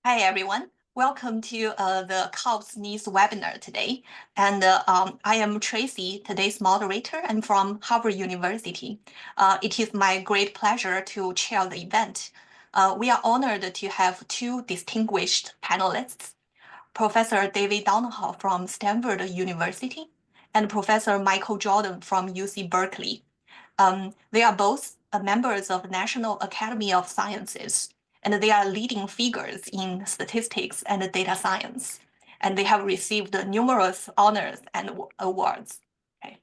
Hi, everyone. Welcome to the COPSS-NISS webinar today. And I am Tracy, today's moderator. I'm from Harvard University. It is my great pleasure to chair the event. We are honored to have two distinguished panelists, Professor David Donoho from Stanford University and Professor Michael Jordan from UC Berkeley. They are both members of the National Academy of Sciences, and they are leading figures in statistics and data science. And they have received numerous honors and awards. Okay.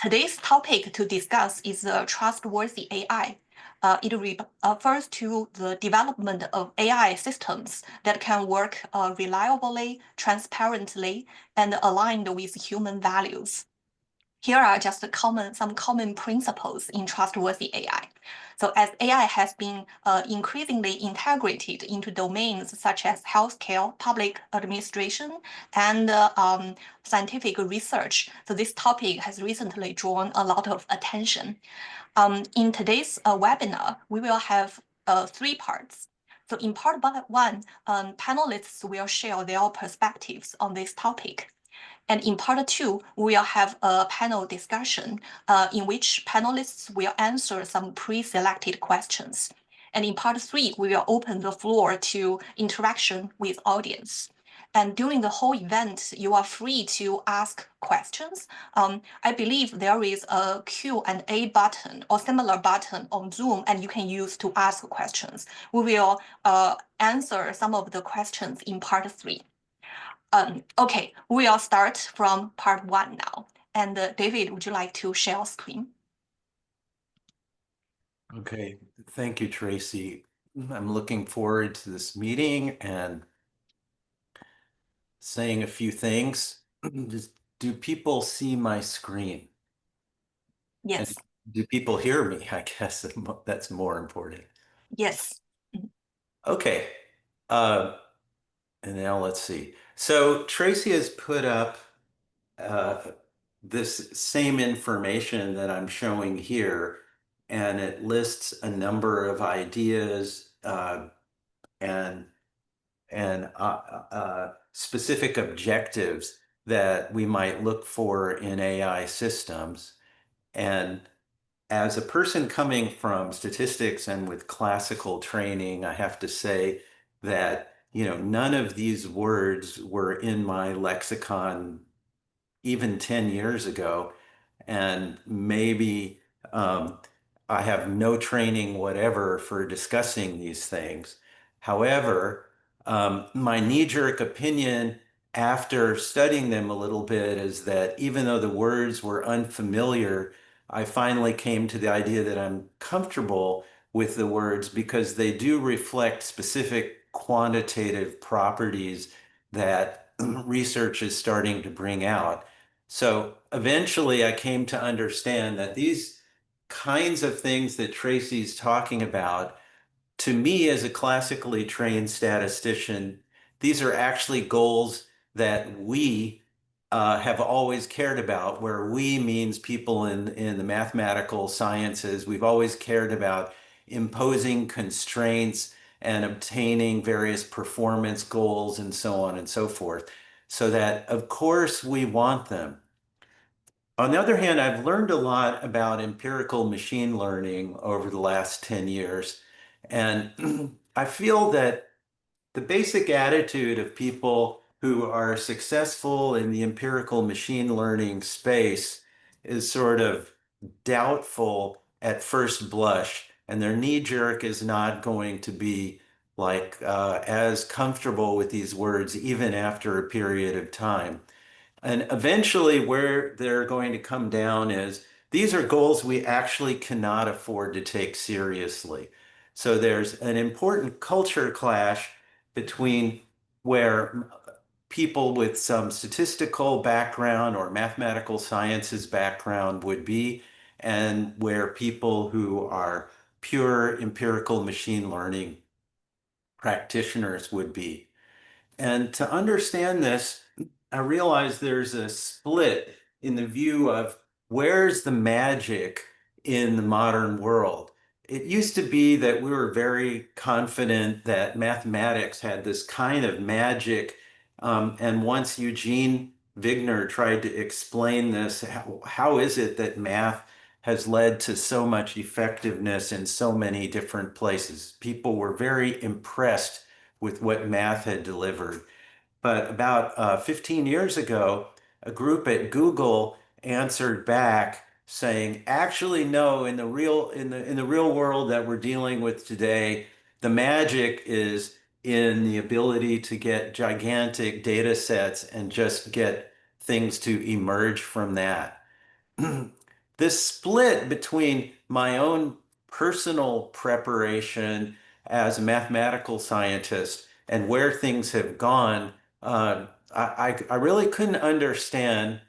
Today's topic to discuss is trustworthy AI. It refers to the development of AI systems that can work reliably, transparently, and aligned with human values. Here are just some common principles in trustworthy AI. So as AI has been increasingly integrated into domains such as healthcare, public administration, and scientific research, so this topic has recently drawn a lot of attention. In today's webinar, we will have 3 parts. So in part one, panelists will share their perspectives on this topic. And in part 2, we will have a panel discussion in which panelists will answer some pre-selected questions. And in part 3, we will open the floor to interaction with audience. And during the whole event, you are free to ask questions. I believe there is a Q&A button or similar button on Zoom, and you can use to ask questions. We will answer some of the questions in part 3. Okay, we'll start from part 1 now. And David, would you like to share screen? Okay, thank you, Tracy. I'm looking forward to this meeting and saying a few things. Do people see my screen? Yes. And do people hear me? I guess that's more important. Yes. Okay, and now let's see. So Tracy has put up this same information that I'm showing here, and it lists a number of ideas and specific objectives that we might look for in AI systems. And as a person coming from statistics and with classical training, I have to say that, none of these words were in my lexicon even 10 years ago. And maybe I have no training whatever for discussing these things. However, my knee-jerk opinion after studying them a little bit is that even though the words were unfamiliar, I finally came to the idea that I'm comfortable with the words because they do reflect specific quantitative properties that research is starting to bring out. So eventually I came to understand that these kinds of things that Tracy's talking about, to me as a classically trained statistician, these are actually goals that we have always cared about, where we means people in the mathematical sciences. We've always cared about imposing constraints and obtaining various performance goals and so on and so forth. So that, of course, we want them. On the other hand, I've learned a lot about empirical machine learning over the last 10 years. And I feel that the basic attitude of people who are successful in the empirical machine learning space is sort of doubtful at first blush, and their knee jerk is not going to be like as comfortable with these words even after a period of time. And eventually, where they're going to come down is these are goals we actually cannot afford to take seriously. So there's an important culture clash between where people with some statistical background or mathematical sciences background would be, and where people who are pure empirical machine learning practitioners would be. And to understand this, I realize there's a split in the view of where's the magic in the modern world. it used to be that we were very confident that mathematics had this kind of magic. And once Eugene Wigner tried to explain this, how is it that math has led to so much effectiveness in so many different places? People were very impressed with what math had delivered. But about 15 years ago, a group at Google answered back saying, actually, no, in the real world that we're dealing with today, the magic is in the ability to get gigantic data sets and just get things to emerge from that. This split between my own personal preparation as a mathematical scientist and where things have gone, I really couldn't understand.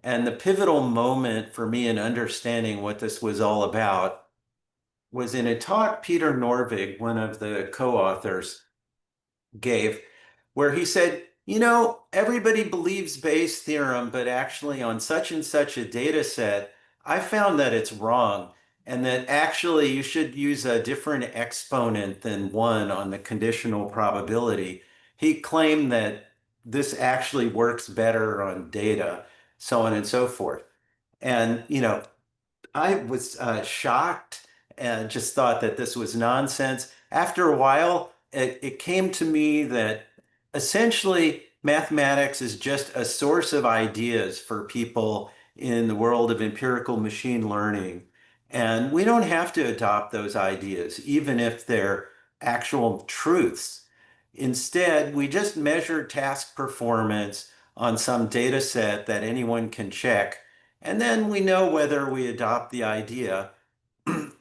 And the pivotal moment for me in understanding what this was all about was in a talk Peter Norvig, one of the co-authors, gave, where he said, everybody believes Bayes' theorem, but actually on such and such a data set, I found that it's wrong, and that actually you should use a different exponent than one on the conditional probability. He claimed that this actually works better on data, so on and so forth. And, I was shocked and just thought that this was nonsense. After a while, it came to me that essentially mathematics is just a source of ideas for people in the world of empirical machine learning. And we don't have to adopt those ideas, even if they're actual truths. Instead, we just measure task performance on some data set that anyone can check, and then we know whether we adopt the idea.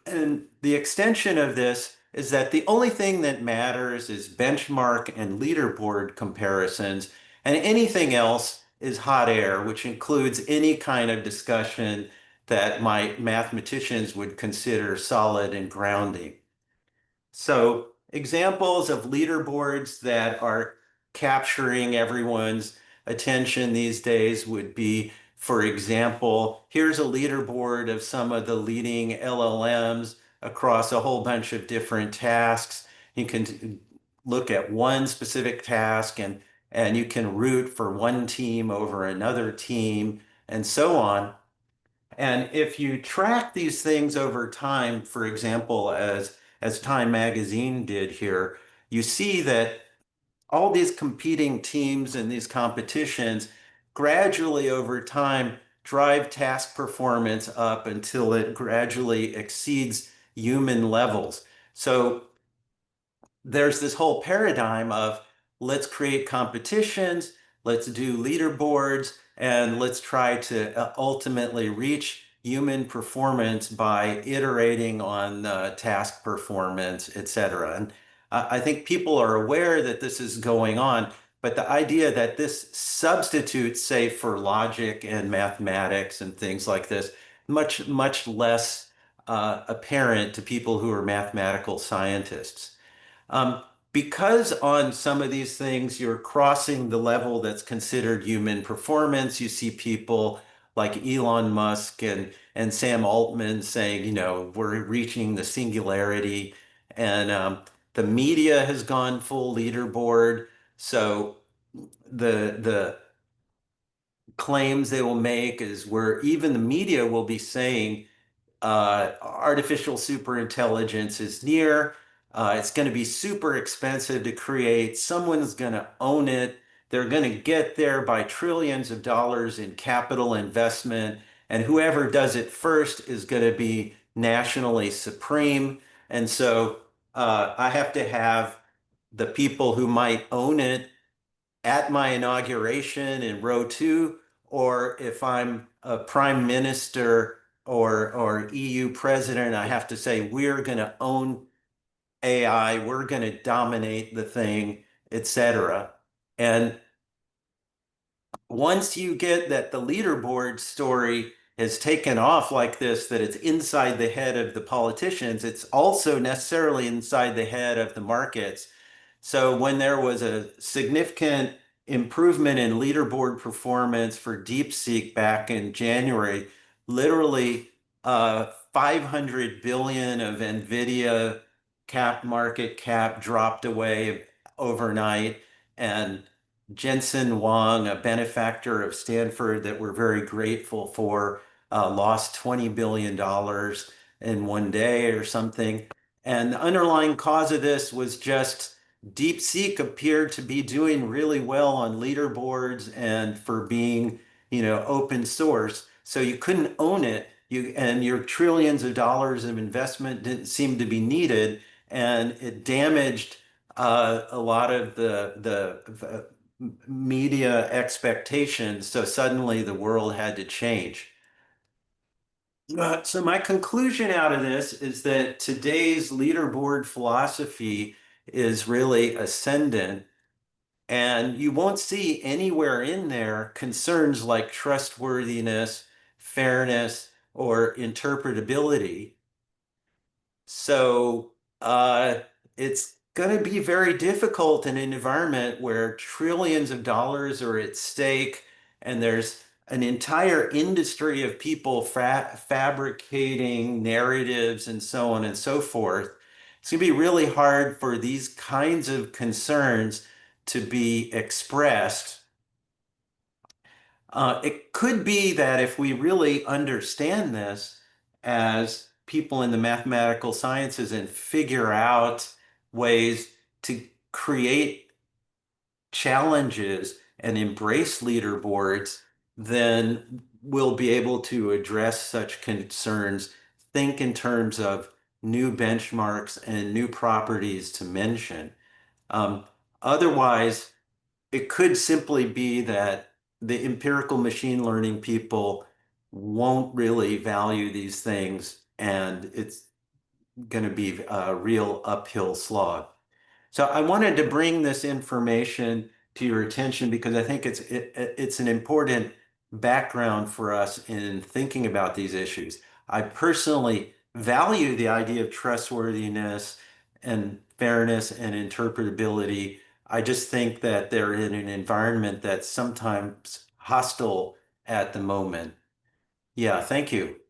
And the extension of this is that the only thing that matters is benchmark and leaderboard comparisons, and anything else is hot air, which includes any kind of discussion that my mathematicians would consider solid and grounding. So examples of leaderboards that are capturing everyone's attention these days would be, for example, here's a leaderboard of some of the leading LLMs across a whole bunch of different tasks. You can look at one specific task and you can root for one team over another team and so on. And if you track these things over time, for example, as Time Magazine did here, you see that all these competing teams and these competitions gradually over time drive task performance up until it gradually exceeds human levels. So there's this whole paradigm of let's create competitions, let's do leaderboards, and let's try to ultimately reach human performance by iterating on task performance, et cetera. And I think people are aware that this is going on, but the idea that this substitutes, say, for logic and mathematics and things like this, much, much less apparent to people who are mathematical scientists. Um, because on some of these things, you're crossing the level that's considered human performance. You see people like Elon Musk and Sam Altman saying, we're reaching the singularity. And the media has gone full leaderboard. So the claims they will make is where even the media will be saying artificial superintelligence is near. It's going to be super expensive to create. Someone's going to own it. They're going to get there by trillions of dollars in capital investment. And whoever does it first is going to be nationally supreme. And so I have to have the people who might own it at my inauguration in row two, or if I'm a prime minister or EU president, I have to say, we're going to own AI, we're going to dominate the thing, etc. And once you get that the leaderboard story has taken off like this, that it's inside the head of the politicians, it's also necessarily inside the head of the markets. So when there was a significant improvement in leaderboard performance for DeepSeek back in January, literally 500 billion of NVIDIA market cap dropped away overnight, and Jensen Huang, a benefactor of Stanford that we're very grateful for, lost $20 billion in one day or something. And the underlying cause of this was just DeepSeek appeared to be doing really well on leaderboards and for being, open source. So you couldn't own it. And your trillions of dollars of investment didn't seem to be needed, and it damaged a lot of the media expectations. So suddenly the world had to change. So my conclusion out of this is that today's leaderboard philosophy is really ascendant, and you won't see anywhere in there concerns like trustworthiness, fairness, or interpretability. So it's going to be very difficult in an environment where trillions of dollars are at stake, and there's an entire industry of people fabricating narratives and so on and so forth. It's going to be really hard for these kinds of concerns to be expressed. It could be that if we really understand this as people in the mathematical sciences and figure out ways to create challenges and embrace leaderboards, then we'll be able to address such concerns, think in terms of new benchmarks and new properties to mention. Otherwise, it could simply be that the empirical machine learning people won't really value these things, and it's going to be a real uphill slog. So I wanted to bring this information to your attention because I think it's an important background for us in thinking about these issues. I personally value the idea of trustworthiness and fairness and interpretability. I just think that they're in an environment that's sometimes hostile at the moment. Yeah, thank you.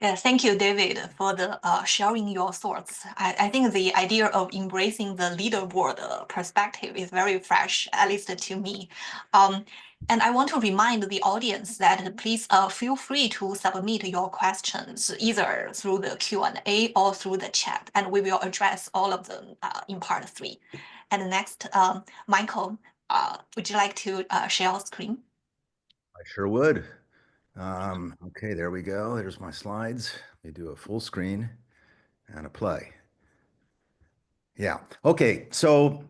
Yeah, thank you, David, for the sharing your thoughts. I think the idea of embracing the leaderboard perspective is very fresh, at least to me. And I want to remind the audience that please feel free to submit your questions either through the Q&A or through the chat, and we will address all of them in part 3. And next, Michael, would you like to share your screen? I sure would. Okay, there we go. There's my slides. They do a full screen and a play. Yeah. Okay. So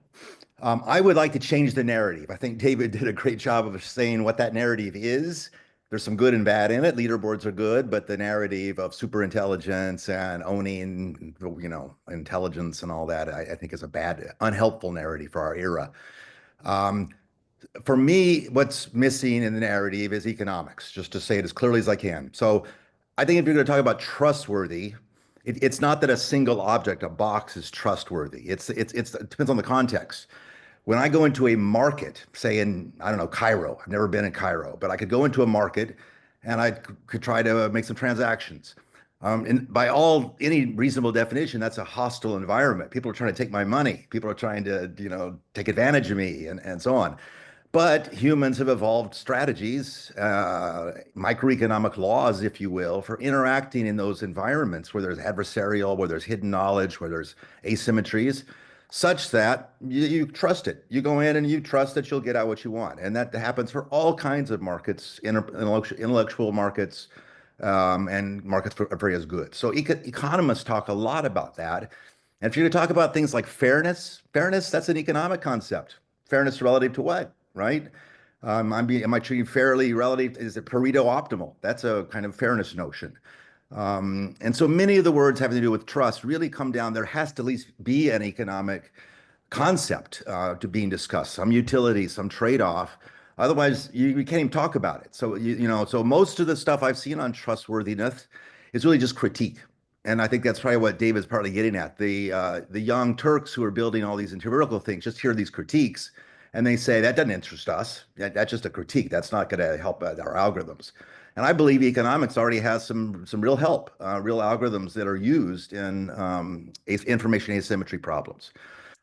I would like to change the narrative. I think David did a great job of saying what that narrative is. There's some good and bad in it. Leaderboards are good, but the narrative of super intelligence and owning, intelligence and all that, I think is a bad, unhelpful narrative for our era. For me, what's missing in the narrative is economics, just to say it as clearly as I can. So I think if you're going to talk about trustworthy, it's not that a single object, a box, is trustworthy. It depends on the context. When I go into a market, say in, I don't know, Cairo, I've never been in Cairo, but I could go into a market and I could try to make some transactions. And by any reasonable definition, that's a hostile environment. People are trying to take my money. People are trying to, take advantage of me and so on. But humans have evolved strategies, microeconomic laws, if you will, for interacting in those environments where there's adversarial, where there's hidden knowledge, where there's asymmetries, such that you trust it. You go in and you trust that you'll get out what you want. And that happens for all kinds of markets, intellectual markets, and markets for various goods. So economists talk a lot about that. And if you're going to talk about things like fairness, that's an economic concept. Fairness relative to what? Right? Am I treating fairly relative? Is it Pareto optimal? That's a kind of fairness notion. And so many of the words having to do with trust really come down. There has to at least be an economic concept to being discussed, some utility, some trade-off. Otherwise, you can't even talk about it. So so most of the stuff I've seen on trustworthiness is really just critique. And I think that's probably what David's partly getting at. The young Turks who are building all these empirical things just hear these critiques And they say that doesn't interest us. That's just a critique. That's not going to help our algorithms. And I believe economics already has some real help, real algorithms that are used in information asymmetry problems.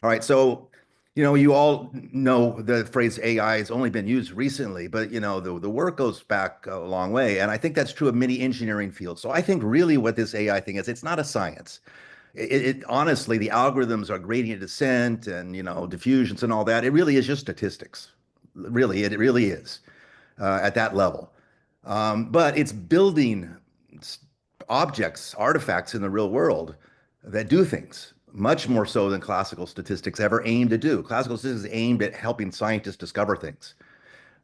All right, so you all know the phrase AI has only been used recently, but the work goes back a long way, and I think that's true of many engineering fields. So I think really what this AI thing is, it's not a science. Honestly, the algorithms are gradient descent and diffusions and all that. It really is just statistics. Really, it really is at that level. But it's building objects, artifacts in the real world that do things much more so than classical statistics ever aimed to do. Classical statistics aimed at helping scientists discover things.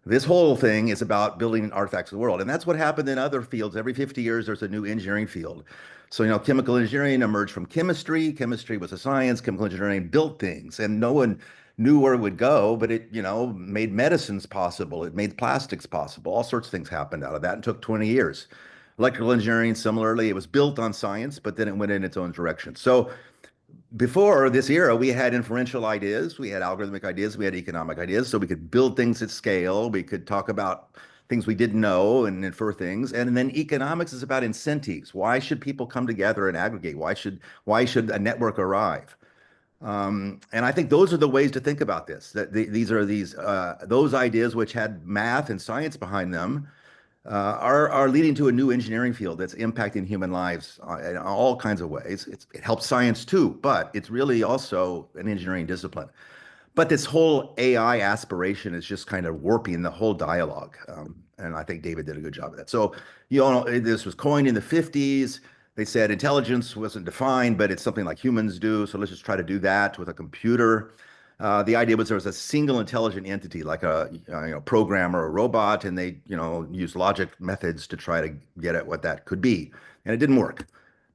This whole thing is about building artifacts of the world. And that's what happened in other fields. Every 50 years, there's a new engineering field. So, chemical engineering emerged from chemistry. Chemistry was a science. Chemical engineering built things, and no one knew where it would go, but it, made medicines possible. It made plastics possible. All sorts of things happened out of that and took 20 years. Electrical engineering, similarly, it was built on science, but then it went in its own direction. So before this era, we had inferential ideas, we had algorithmic ideas, we had economic ideas, so we could build things at scale, we could talk about things we didn't know and infer things. And then economics is about incentives. Why should people come together and aggregate? Why should a network arrive? And I think those are the ways to think about this. That these are those ideas which had math and science behind them are leading to a new engineering field that's impacting human lives in all kinds of ways. It helps science too, but it's really also an engineering discipline. But this whole AI aspiration is just kind of warping the whole dialogue. And I think David did a good job of that. So, this was coined in the 50s. They said intelligence wasn't defined, but it's something like humans do. So let's just try to do that with a computer. The idea was there was a single intelligent entity, like a program or a robot, and they used logic methods to try to get at what that could be, and it didn't work.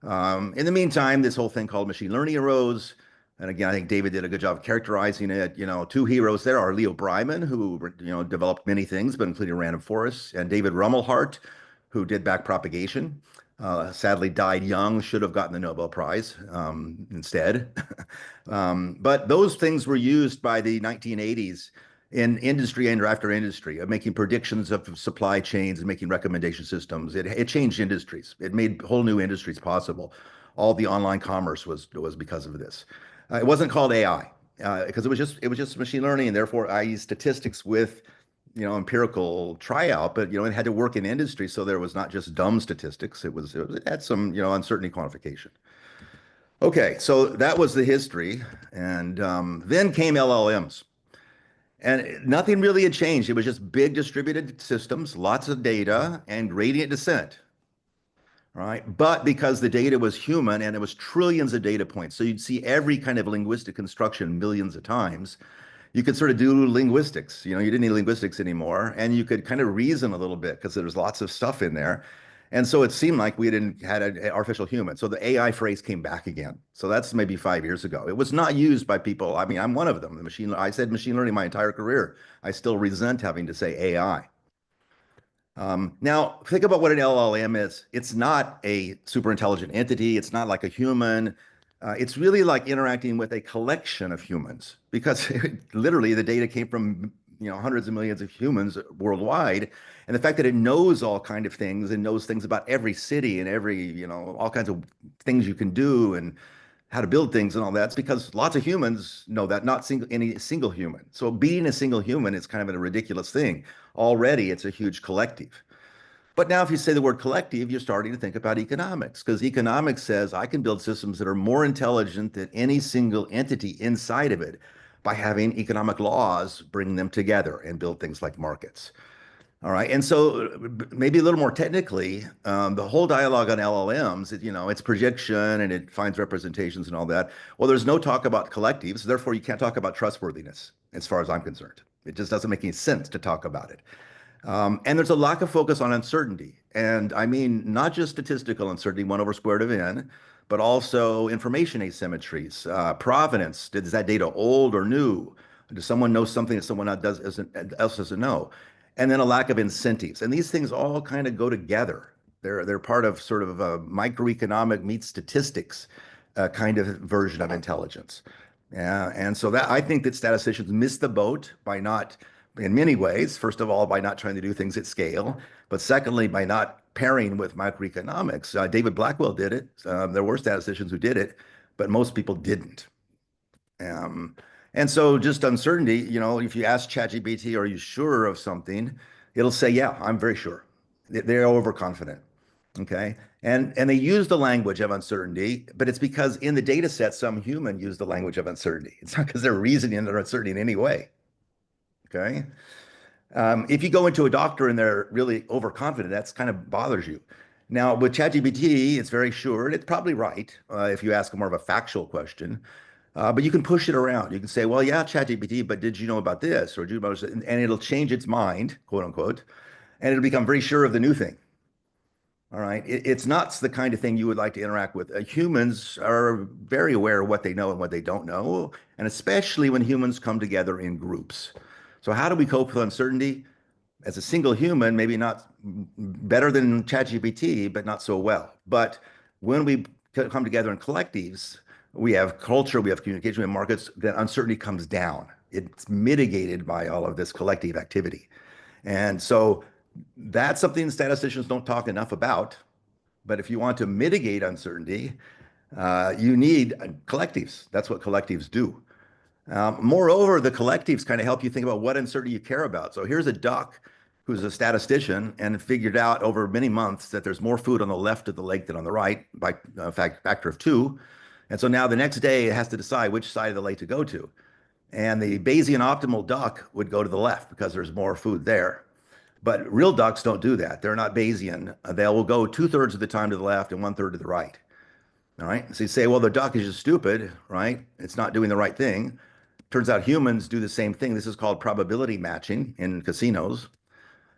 In the meantime, this whole thing called machine learning arose, and again, I think David did a good job of characterizing it. Two heroes there are Leo Breiman, who developed many things, but including random forests, and David Rumelhart, who did backpropagation. Sadly died young, should have gotten the Nobel Prize instead. But those things were used by the 1980s in industry and after industry, of making predictions of supply chains and making recommendation systems. It changed industries. It made whole new industries possible. All the online commerce was because of this. It wasn't called AI because it was just machine learning, and therefore I used statistics with empirical tryout, but it had to work in industry, so there was not just dumb statistics. It had some uncertainty quantification. Okay, so that was the history, and then came LLMs, and nothing really had changed. It was just big distributed systems, lots of data, and gradient descent. Right, but because the data was human and it was trillions of data points, so you'd see every kind of linguistic construction millions of times. You could sort of do linguistics. You didn't need linguistics anymore, and you could kind of reason a little bit because there was lots of stuff in there. And so it seemed like we didn't had an artificial human. So the AI phrase came back again. So that's maybe 5 years ago. It was not used by people. I mean, I'm one of them. I said machine learning my entire career. I still resent having to say AI. Now, think about what an LLM is. It's not a super intelligent entity. It's not like a human. It's really like interacting with a collection of humans, because literally the data came from hundreds of millions of humans worldwide, and the fact that it knows all kind of things and knows things about every city and every all kinds of things you can do and how to build things and all that's because lots of humans know that, not any single human. So being a single human is kind of a ridiculous thing. Already, it's a huge collective. But now if you say the word collective, you're starting to think about economics, because economics says I can build systems that are more intelligent than any single entity inside of it by having economic laws bring them together and build things like markets. All right. And so maybe a little more technically, the whole dialogue on LLMs, it's projection and it finds representations and all that. Well, there's no talk about collectives. Therefore, you can't talk about trustworthiness as far as I'm concerned. It just doesn't make any sense to talk about it. And there's a lack of focus on uncertainty. And I mean, not just statistical uncertainty, 1 over square root of n, but also information asymmetries, provenance. Is that data old or new? Does someone know something that someone else doesn't know? And then a lack of incentives. And these things all kind of go together. They're part of sort of a microeconomic meets statistics kind of version of intelligence. Yeah, and so that I think that statisticians miss the boat by not, in many ways, first of all, by not trying to do things at scale, but secondly, by not pairing with microeconomics. David Blackwell did it. There were statisticians who did it, but most people didn't. Um, and so just uncertainty, if you ask ChatGPT, are you sure of something? It'll say, yeah, I'm very sure. They're overconfident. Okay. And they use the language of uncertainty, but it's because in the data set, some human use the language of uncertainty. It's not because they're reasoning their uncertainty in any way. Okay. If you go into a doctor and they're really overconfident, that's kind of bothers you. Now, with ChatGPT, it's very sure, and it's probably right if you ask more of a factual question. But you can push it around. You can say, well, yeah, ChatGPT, but did you know about this? Or did you know about this? And it'll change its mind, quote unquote, and it'll become very sure of the new thing. All right. It's not the kind of thing you would like to interact with. Humans are very aware of what they know and what they don't know, and especially when humans come together in groups. So, how do we cope with uncertainty? As a single human, maybe not better than ChatGPT, but not so well. But when we come together in collectives, we have culture, we have communication, we have markets, then uncertainty comes down. It's mitigated by all of this collective activity. And so that's something statisticians don't talk enough about. But if you want to mitigate uncertainty, you need collectives. That's what collectives do. Moreover, the collectives kind of help you think about what uncertainty you care about. So here's a duck who's a statistician and figured out over many months that there's more food on the left of the lake than on the right by a factor of 2. And so now the next day it has to decide which side of the lake to go to. And the Bayesian optimal duck would go to the left because there's more food there. But real ducks don't do that. They're not Bayesian. They will go 2/3 of the time to the left and 1/3 to the right. All right. So you say, well, the duck is just stupid, right? It's not doing the right thing. Turns out humans do the same thing. This is called probability matching in casinos.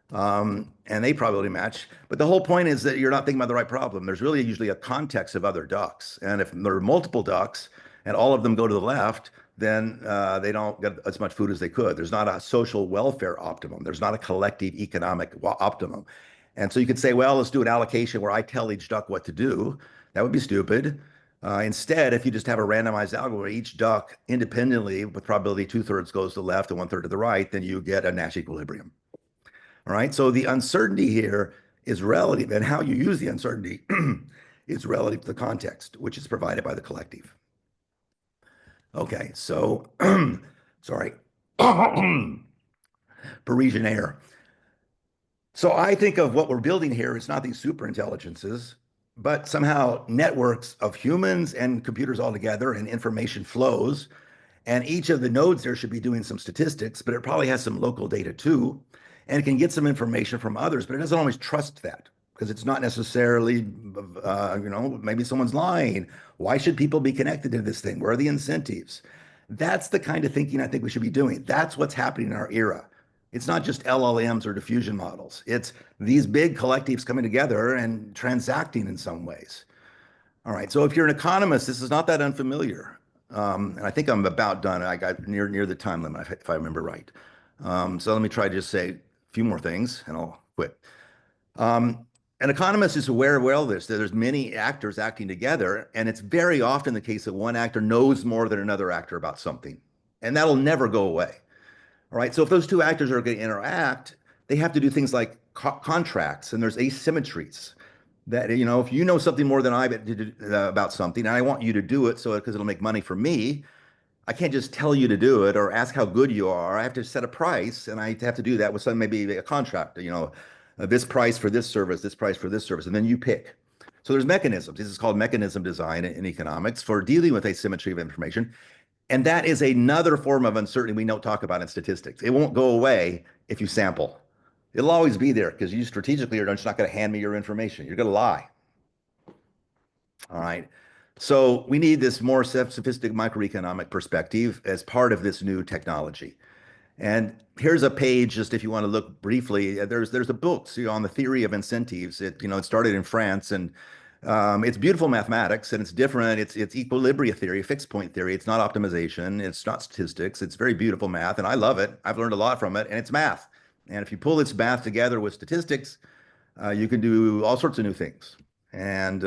And they probability match. But the whole point is that you're not thinking about the right problem. There's really usually a context of other ducks. And if there are multiple ducks and all of them go to the left, then they don't get as much food as they could. There's not a social welfare optimum. There's not a collective economic optimum. And so you could say, well, let's do an allocation where I tell each duck what to do. That would be stupid. Instead, if you just have a randomized algorithm where each duck independently with probability 2/3 goes to the left and 1/3 to the right, then you get a Nash equilibrium. All right. So the uncertainty here is relative, and how you use the uncertainty is relative to the context, which is provided by the collective. Okay. So, sorry, Parisian air. So I think of what we're building here, it's not these super intelligences, but somehow networks of humans and computers all together and information flows. And each of the nodes there should be doing some statistics, but it probably has some local data too. And it can get some information from others, but it doesn't always trust that because it's not necessarily, maybe someone's lying. Why should people be connected to this thing? Where are the incentives? That's the kind of thinking I think we should be doing. That's what's happening in our era. It's not just LLMs or diffusion models. It's these big collectives coming together and transacting in some ways. All right. So if you're an economist, this is not that unfamiliar. And I think I'm about done. I got near the time limit, if I remember right. So let me try to just say a few more things and I'll quit. An economist is aware of all this, that there's many actors acting together, and it's very often the case that one actor knows more than another actor about something, and that'll never go away. All right. So if those two actors are going to interact, they have to do things like contracts, and there's asymmetries. That, if you know something more than I about something, and I want you to do it so because it'll make money for me, I can't just tell you to do it or ask how good you are. I have to set a price, and I have to do that with maybe a contract, this price for this service, this price for this service, and then you pick. So there's mechanisms. This is called mechanism design in economics for dealing with asymmetry of information. And that is another form of uncertainty we don't talk about in statistics. It won't go away if you sample. It'll always be there because you strategically are just not going to hand me your information. You're going to lie. All right. So we need this more sophisticated microeconomic perspective as part of this new technology. And here's a page, just if you want to look briefly. There's a book on the theory of incentives. It started in France, and it's beautiful mathematics, and it's different. It's equilibria theory, fixed point theory. It's not optimization. It's not statistics. It's very beautiful math, and I love it. I've learned a lot from it, and it's math. And if you pull its math together with statistics, you can do all sorts of new things. And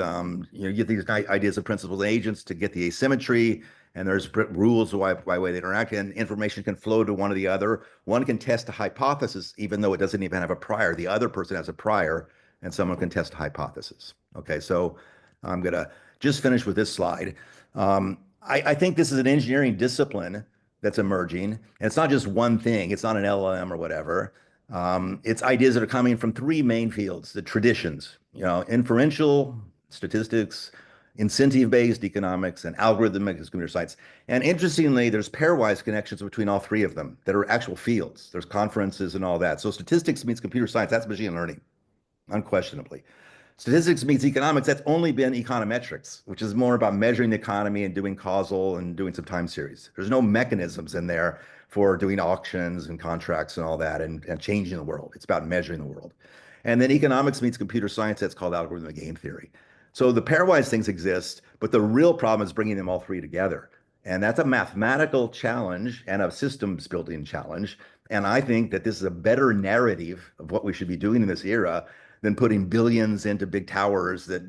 you get these ideas of principles and agents to get the asymmetry and there's rules by way they interact, and information can flow to one or the other. One can test a hypothesis, even though it doesn't even have a prior. The other person has a prior, and someone can test a hypothesis. Okay, so I'm gonna just finish with this slide. I think this is an engineering discipline that's emerging. And it's not just one thing. It's not an LLM or whatever. It's ideas that are coming from three main fields, the traditions, inferential statistics, incentive-based economics, and algorithmic computer science. And interestingly, there's pairwise connections between all three of them that are actual fields. There's conferences and all that. So statistics means computer science. That's machine learning, unquestionably. Statistics means economics. That's only been econometrics, which is more about measuring the economy and doing causal and doing some time series. There's no mechanisms in there for doing auctions and contracts and all that and changing the world. It's about measuring the world. And then economics means computer science. That's called algorithmic game theory. So the pairwise things exist, but the real problem is bringing them all three together. And that's a mathematical challenge and a systems building challenge. And I think that this is a better narrative of what we should be doing in this era than putting billions into big towers that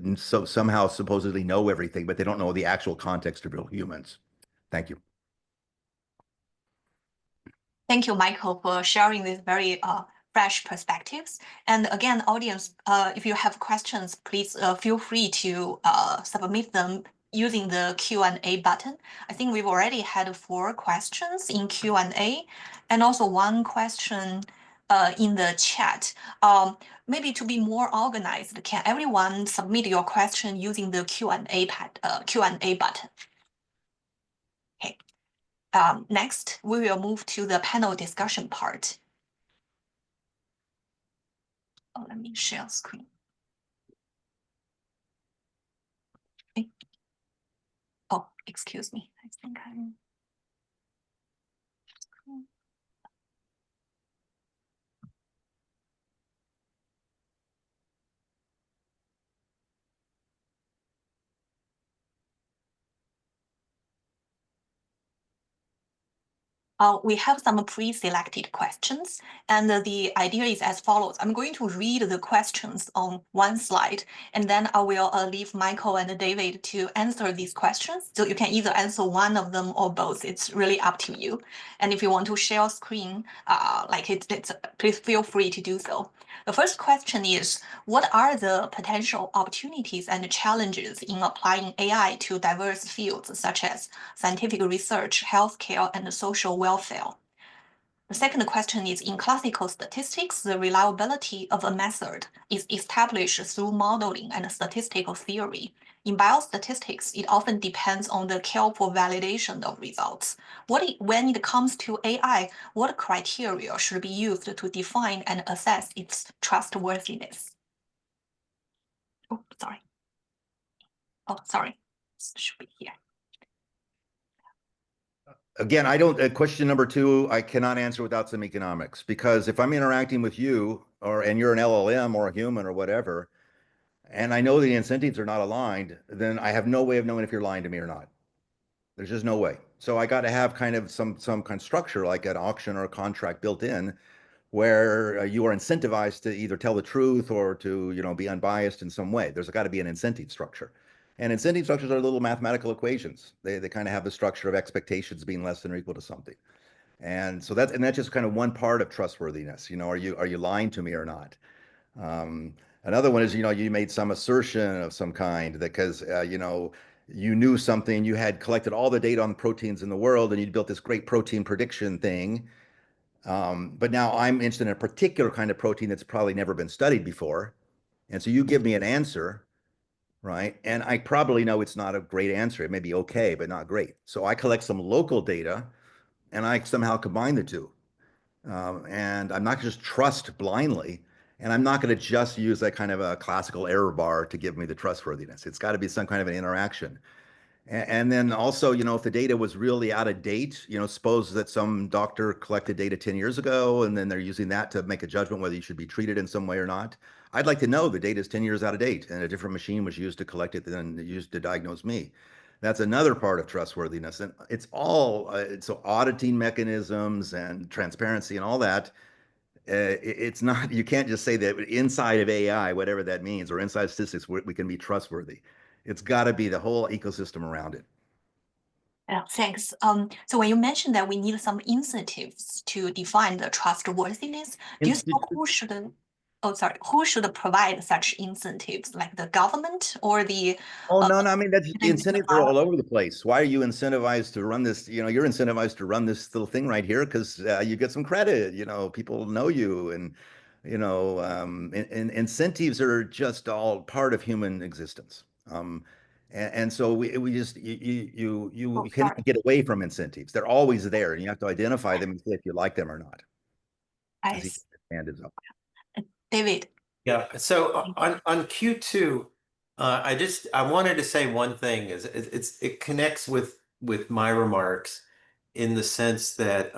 somehow supposedly know everything, but they don't know the actual context of real humans. Thank you. Thank you, Michael, for sharing these very fresh perspectives. And again, audience, if you have questions, please feel free to submit them using the Q&A button. I think we've already had 4 questions in Q&A and also 1 question in the chat. Maybe to be more organized, can everyone submit your question using the Q&A button? Okay. Next, we will move to the panel discussion part. Oh, let me share screen. Okay. Oh, excuse me. I think I'm. We have some pre-selected questions, and the idea is as follows. I'm going to read the questions on one slide, and then I will leave Michael and David to answer these questions. So you can either answer one of them or both. It's really up to you. And if you want to share screen, please feel free to do so. The first question is, what are the potential opportunities and challenges in applying AI to diverse fields such as scientific research, healthcare, and social welfare? The second question is, in classical statistics, the reliability of a method is established through modeling and statistical theory. In biostatistics, it often depends on the careful validation of results. When it comes to AI, what criteria should be used to define and assess its trustworthiness? Oh, sorry. Oh, sorry. This should be here. Again, question number 2, I cannot answer without some economics, because if I'm interacting with you and you're an LLM or a human or whatever, and I know the incentives are not aligned, then I have no way of knowing if you're lying to me or not. There's just no way. So I got to have kind of some kind of structure, like an auction or a contract built in, where you are incentivized to either tell the truth or to be unbiased in some way. There's got to be an incentive structure. And incentive structures are little mathematical equations. They kind of have the structure of expectations being less than or equal to something. And so that's just kind of one part of trustworthiness. Are you lying to me or not? Another one is, you made some assertion of some kind because, you knew something, you had collected all the data on proteins in the world, and you built this great protein prediction thing. But now I'm interested in a particular kind of protein that's probably never been studied before. And so you give me an answer, right? And I probably know it's not a great answer. It may be okay, but not great. So I collect some local data and I somehow combine the two. And I'm not going to just trust blindly. And I'm not going to just use that kind of a classical error bar to give me the trustworthiness. It's got to be some kind of an interaction. And then also, if the data was really out of date, suppose that some doctor collected data 10 years ago, and then they're using that to make a judgment whether you should be treated in some way or not. I'd like to know the data is 10 years out of date, and a different machine was used to collect it than used to diagnose me. That's another part of trustworthiness. And it's all, so auditing mechanisms and transparency and all that. It's not, you can't just say that inside of AI, whatever that means, or inside statistics, we can be trustworthy. It's got to be the whole ecosystem around it. Yeah, thanks. So when you mentioned that we need some incentives to define the trustworthiness, do you think who should provide such incentives, like the government or the Oh, uh, no, I mean, that's the incentives are individual? all over the place. Why are you incentivized to run this? You're incentivized to run this little thing right here because you get some credit. People know you, and incentives are just all part of human existence. And so we just Oh, you sorry, cannot get away from incentives. They're always there, and you have to identify them and see if you like them or not. I I see see. your hand is up. David. Yeah. So on Q2, I wanted to say one thing is it connects with my remarks in the sense that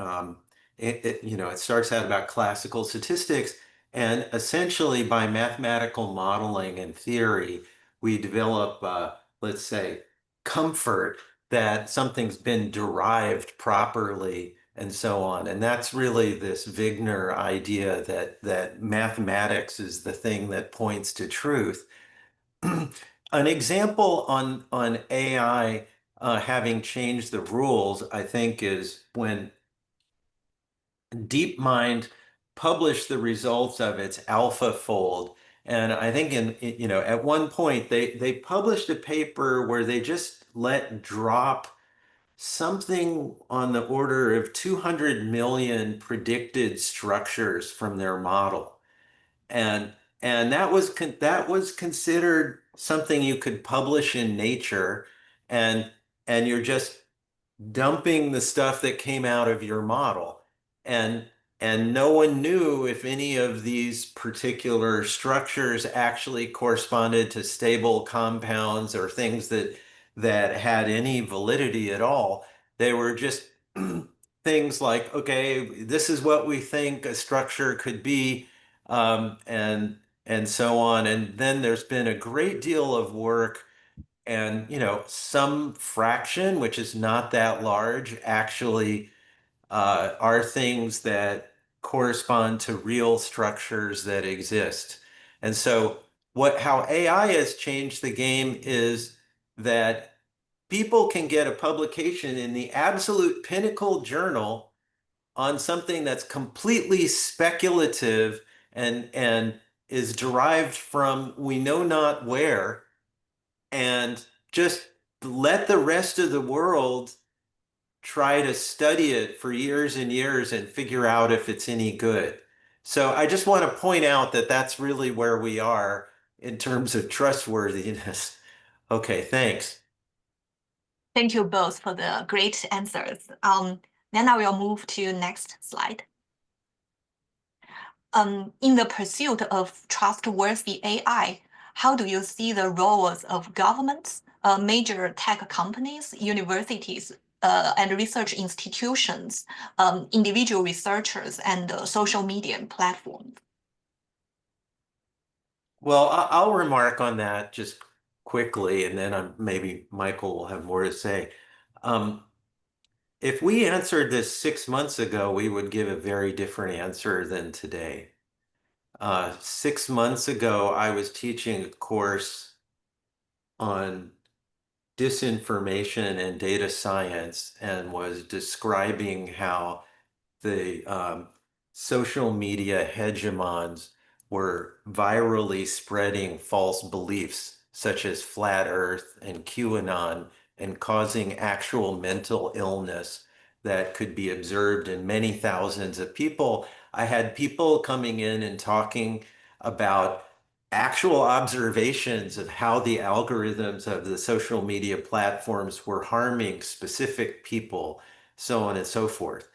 it starts out about classical statistics, and essentially by mathematical modeling and theory we develop let's say comfort that something's been derived properly and so on. And that's really this Wigner idea that mathematics is the thing that points to truth. An example on AI having changed the rules, I think, is when DeepMind published the results of its AlphaFold. And I think at one point they published a paper where they just let drop something on the order of 200 million predicted structures from their model. And that was considered something you could publish in Nature, and you're just dumping the stuff that came out of your model. And no one knew if any of these particular structures actually corresponded to stable compounds or things that had any validity at all. They were just things like, okay, this is what we think a structure could be, and so on. And then there's been a great deal of work, and some fraction, which is not that large, actually are things that correspond to real structures that exist. And so how AI has changed the game is that people can get a publication in the absolute pinnacle journal on something that's completely speculative and is derived from we know not where, and just let the rest of the world try to study it for years and years and figure out if it's any good. So I just want to point out that that's really where we are in terms of trustworthiness. Okay, thanks. Thank you both for the great answers. Then I will move to next slide. In the pursuit of trustworthy AI, how do you see the roles of governments, major tech companies, universities, and research institutions, individual researchers, and social media platforms? Well, I'll remark on that just quickly, and then maybe Michael will have more to say. If we answered this 6 months ago, we would give a very different answer than today. 6 months ago, I was teaching a course on disinformation and data science and was describing how the social media hegemons were virally spreading false beliefs such as flat Earth and QAnon and causing actual mental illness that could be observed in many thousands of people. I had people coming in and talking about actual observations of how the algorithms of the social media platforms were harming specific people, so on and so forth.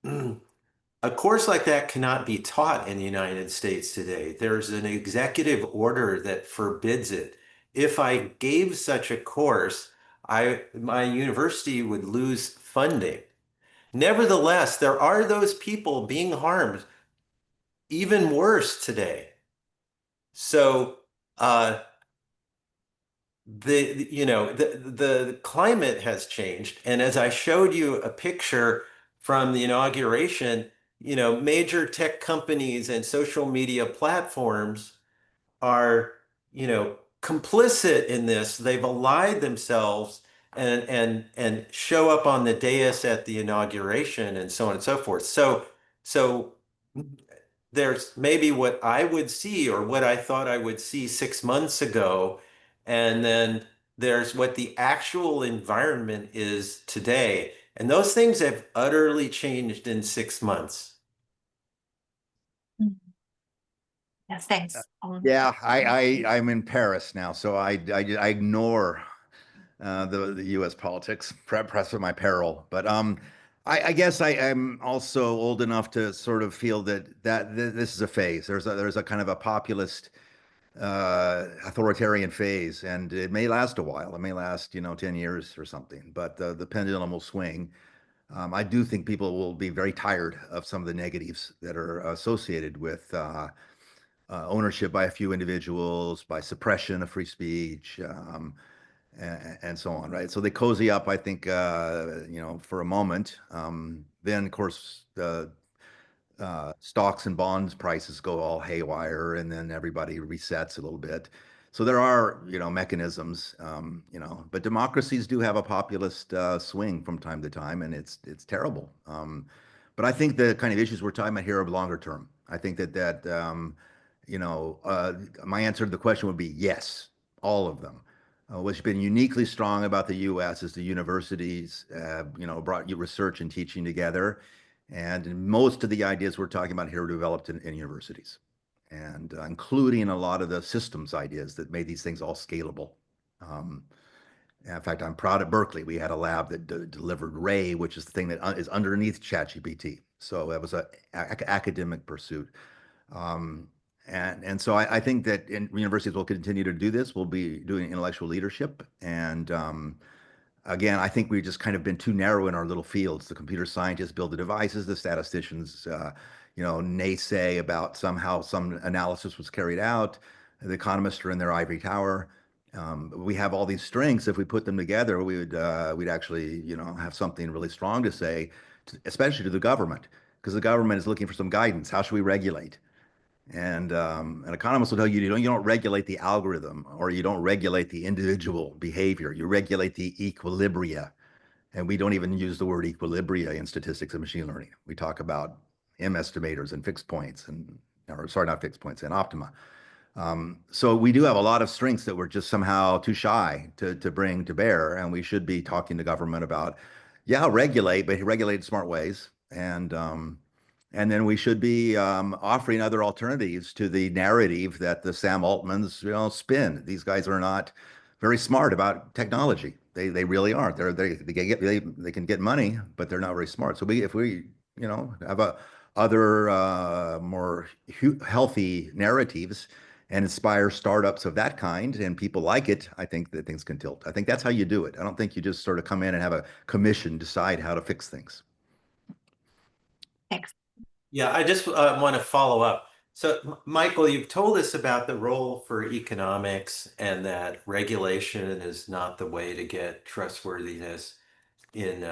A course like that cannot be taught in the United States today. There's an executive order that forbids it. If I gave such a course, my university would lose funding. Nevertheless, there are those people being harmed even worse today. So, the climate has changed, and as I showed you a picture from the inauguration, major tech companies and social media platforms are complicit in this. They've allied themselves and show up on the dais at the inauguration and so on and so forth. So there's maybe what I would see or what I thought I would see 6 months ago, and then there's what the actual environment is today. And those things have utterly changed in 6 months. Mm. Yes, thanks. Yeah, I'm in Paris now, so I ignore the U.S. politics, press at my peril. But I guess I am also old enough to sort of feel that this is a phase. There's a kind of a populist authoritarian phase, and it may last a while. It may last, 10 years or something, but the pendulum will swing. I do think people will be very tired of some of the negatives that are associated with ownership by a few individuals, by suppression of free speech, and so on, right? So they cozy up, I think, for a moment. Then, of course, the stocks and bonds prices go all haywire, and then everybody resets a little bit. So there are, mechanisms, but democracies do have a populist swing from time to time, and it's terrible. But I think the kind of issues we're talking about here are longer term. I think my answer to the question would be yes, all of them. What's been uniquely strong about the U.S. is the universities, brought research and teaching together. And most of the ideas we're talking about here were developed in universities, and including a lot of the systems ideas that made these things all scalable. Um, in fact, I'm proud at Berkeley, we had a lab that delivered Ray, which is the thing that is underneath ChatGPT. So that was an academic pursuit. Um, and so I think that universities will continue to do this. We'll be doing intellectual leadership. And again, I think we've just kind of been too narrow in our little fields. The computer scientists build the devices, the statisticians, naysay about somehow some analysis was carried out. The economists are in their ivory tower. We have all these strengths. If we put them together, we'd actually, have something really strong to say, especially to the government, because the government is looking for some guidance. How should we regulate? And an economist will tell you, you don't regulate the algorithm, or you don't regulate the individual behavior. You regulate the equilibria. And we don't even use the word equilibria in statistics and machine learning. We talk about M estimators and fixed points or sorry, not fixed points, and optima. So we do have a lot of strengths that we're just somehow too shy to bring to bear. And we should be talking to government about, yeah, regulate, but regulate in smart ways. And then we should be offering other alternatives to the narrative that the Sam Altmans, spin. These guys are not very smart about technology. They really aren't. They can get money, but they're not very smart. So if we have other more healthy narratives and inspire startups of that kind, and people like it, I think that things can tilt. I think that's how you do it. I don't think you just sort of come in and have a commission decide how to fix things. Thanks. Yeah, I just want to follow up. So, Michael, you've told us about the role for economics and that regulation is not the way to get trustworthiness in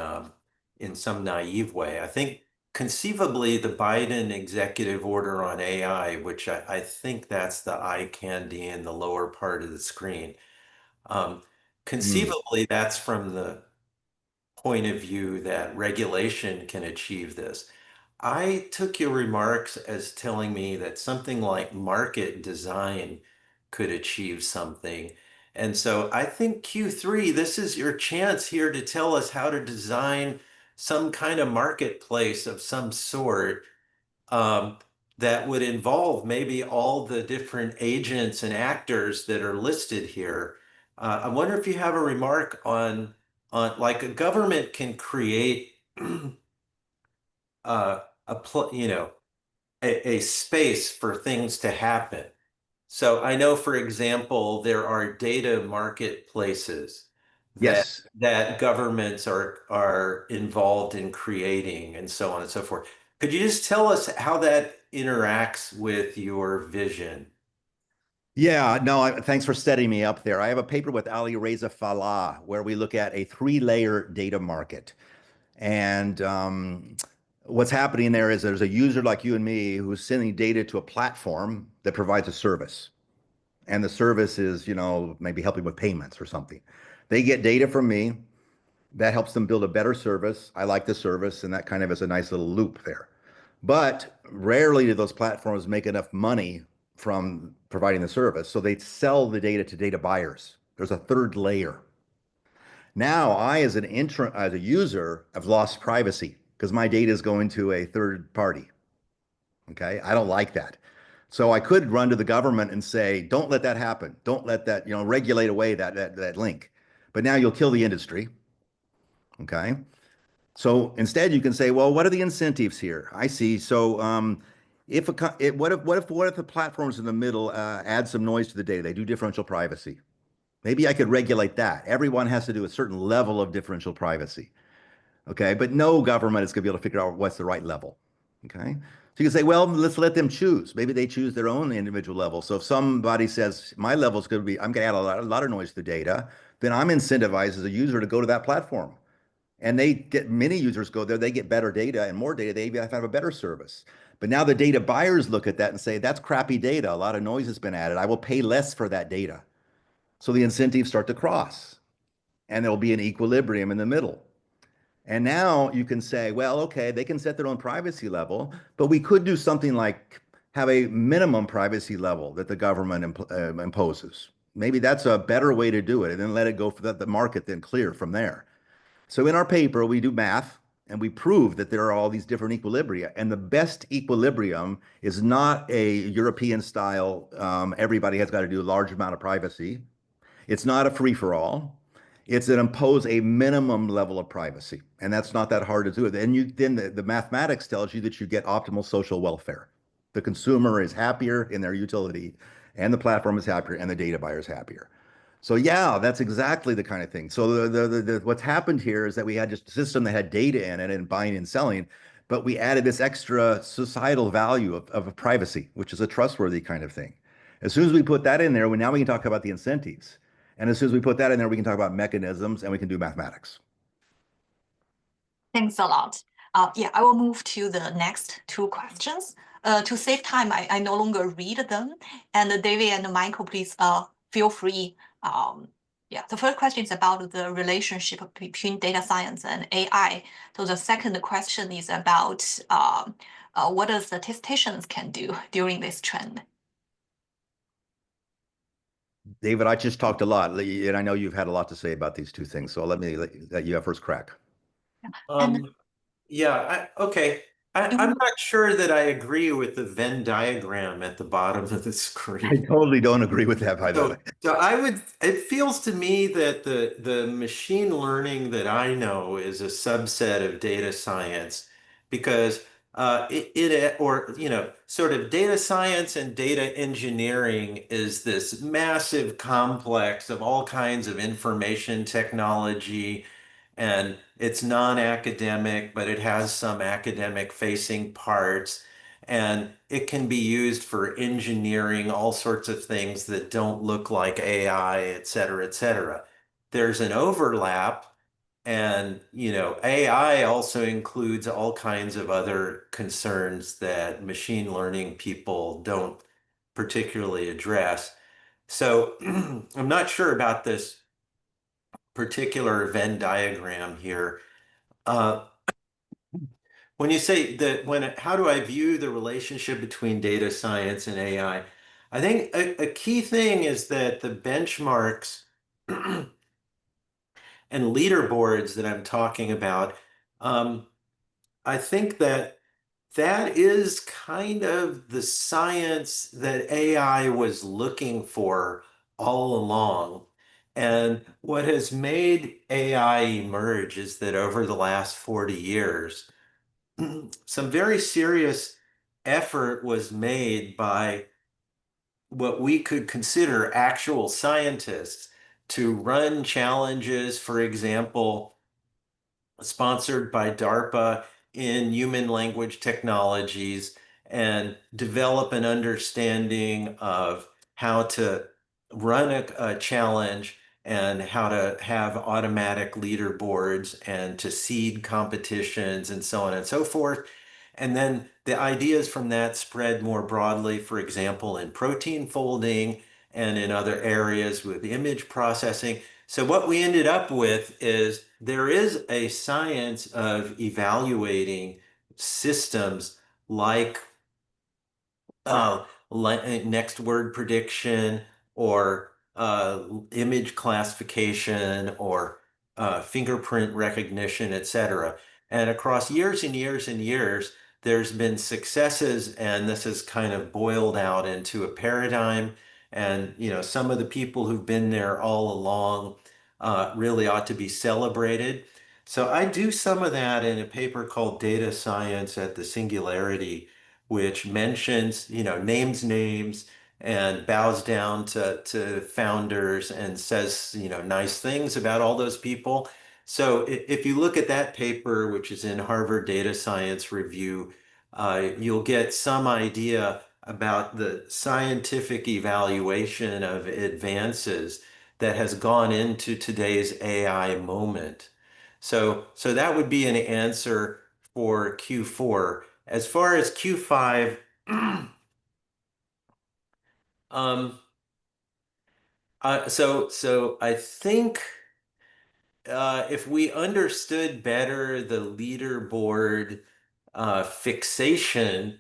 some naive way. I think conceivably the Biden executive order on AI, which I think that's the eye candy in the lower part of the screen. Conceivably, that's from the point of view that regulation can achieve this. I took your remarks as telling me that something like market design could achieve something. And so I think Q3, this is your chance here to tell us how to design some kind of marketplace of some sort um, that would involve maybe all the different agents and actors that are listed here. I wonder if you have a remark on like a government can create a space for things to happen. So I know, for example, there are data marketplaces that Yes. that governments are involved in creating and so on and so forth. Could you just tell us how that interacts with your vision? Yeah, no, thanks for setting me up there. I have a paper with Ali Reza Falah where we look at a three-layer data market. And what's happening there is there's a user like you and me who's sending data to a platform that provides a service. And the service is, maybe helping with payments or something. They get data from me. That helps them build a better service. I like the service, and that kind of is a nice little loop there. But rarely do those platforms make enough money from providing the service. So they sell the data to data buyers. There's a third layer. Now, I, as as a user, have lost privacy because my data is going to a third party. Okay, I don't like that. So I could run to the government and say, "Don't let that happen. Don't let that, regulate away that link." But now you'll kill the industry. Okay. So instead, you can say, "Well, what are the incentives here?" I see. So if what if the platforms in the middle add some noise to the data? They do differential privacy. Maybe I could regulate that. Everyone has to do a certain level of differential privacy. Okay, but no government is going to be able to figure out what's the right level. Okay, so you can say, well, let's let them choose. Maybe they choose their own individual level. So if somebody says my level is going to be, I'm going to add a lot of noise to the data, then I'm incentivized as a user to go to that platform. And many users go there, they get better data and more data, they have a better service. But now the data buyers look at that and say, that's crappy data. A lot of noise has been added. I will pay less for that data. So the incentives start to cross and there'll be an equilibrium in the middle. And now you can say, well, okay, they can set their own privacy level, but we could do something like have a minimum privacy level that the government imposes. Maybe that's a better way to do it, and then let it go for the market, then clear from there. So in our paper, we do math and we prove that there are all these different equilibria. And the best equilibrium is not a European style, everybody has got to do a large amount of privacy. It's not a free-for-all. It's an impose a minimum level of privacy. And that's not that hard to do. Then the mathematics tells you that you get optimal social welfare. The consumer is happier in their utility, and the platform is happier, and the data buyer is happier. So yeah, that's exactly the kind of thing. So what's happened here is that we had just a system that had data in it and buying and selling, but we added this extra societal value of privacy, which is a trustworthy kind of thing. As soon as we put that in there, now we can talk about the incentives. And as soon as we put that in there, we can talk about mechanisms and we can do mathematics. Thanks a lot. Yeah, I will move to the next two questions. To save time, I no longer read them. And David and Michael, please feel free. Yeah, the first question is about the relationship between data science and AI. So the second question is about what the statisticians can do during this trend. David, I just talked a lot, and I know you've had a lot to say about these two things. So let you have first crack. Yeah, okay. I'm not sure that I agree with the Venn diagram at the bottom of the screen. I totally don't agree with that, by the way. So it feels to me that the machine learning that I know is a subset of data science because sort of data science and data engineering is this massive complex of all kinds of information technology, and it's non-academic, but it has some academic facing parts. And it can be used for engineering all sorts of things that don't look like AI, et cetera, et cetera. There's an overlap, and AI also includes all kinds of other concerns that machine learning people don't particularly address. So I'm not sure about this particular Venn diagram here. When you say that, how do I view the relationship between data science and AI? I think a key thing is that the benchmarks and leaderboards that I'm talking about, I think that is kind of the science that AI was looking for all along. And what has made AI emerge is that over the last 40 years, some very serious effort was made by what we could consider actual scientists to run challenges, for example, sponsored by DARPA in human language technologies, and develop an understanding of how to run a challenge and how to have automatic leaderboards and to seed competitions and so on and so forth. And then the ideas from that spread more broadly, for example, in protein folding and in other areas with image processing. So what we ended up with is there is a science of evaluating systems like next word prediction or image classification or fingerprint recognition, etc. And across years and years and years, there's been successes, and this has kind of boiled out into a paradigm. And some of the people who've been there all along really ought to be celebrated. So I do some of that in a paper called Data Science at the Singularity, which mentions, names names and bows down to founders and says, nice things about all those people. So if you look at that paper, which is in Harvard Data Science Review, you'll get some idea about the scientific evaluation of advances that has gone into today's AI moment. So that would be an answer for Q4. As far as Q5, um, so I think if we understood better the leaderboard fixation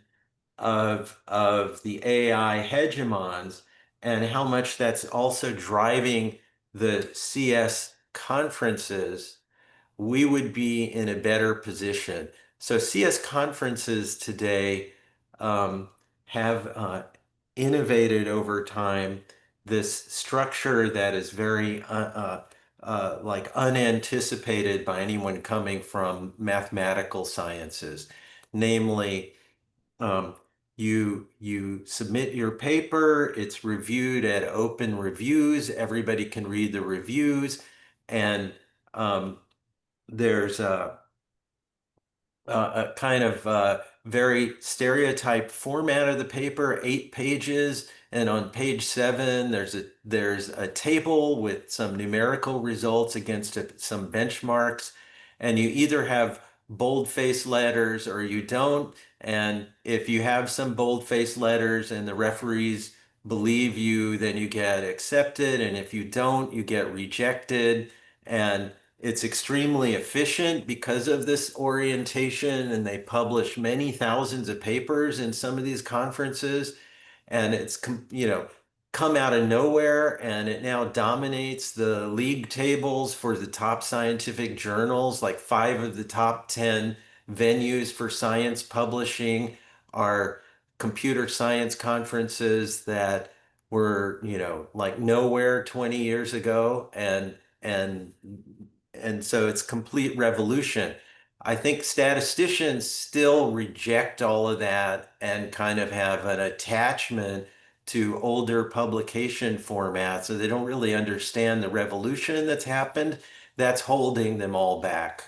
of the AI hegemons and how much that's also driving the CS conferences, we would be in a better position. So CS conferences today have innovated over time this structure that is very like unanticipated by anyone coming from mathematical sciences. Namely, um, you submit your paper, it's reviewed at open reviews, everybody can read the reviews, and there's a kind of very stereotyped format of the paper, 8 pages, and on page 7 there's a table with some numerical results against some benchmarks, and you either have boldface letters or you don't. And if you have some boldface letters and the referees believe you, then you get accepted, and if you don't, you get rejected. And it's extremely efficient because of this orientation, and they publish many thousands of papers in some of these conferences, and it's come out of nowhere, and it now dominates the league tables for the top scientific journals. Like 5 of the top 10 venues for science publishing are computer science conferences that were, like nowhere 20 years ago, and so it's complete revolution. I think statisticians still reject all of that and kind of have an attachment to older publication formats, so they don't really understand the revolution that's happened that's holding them all back.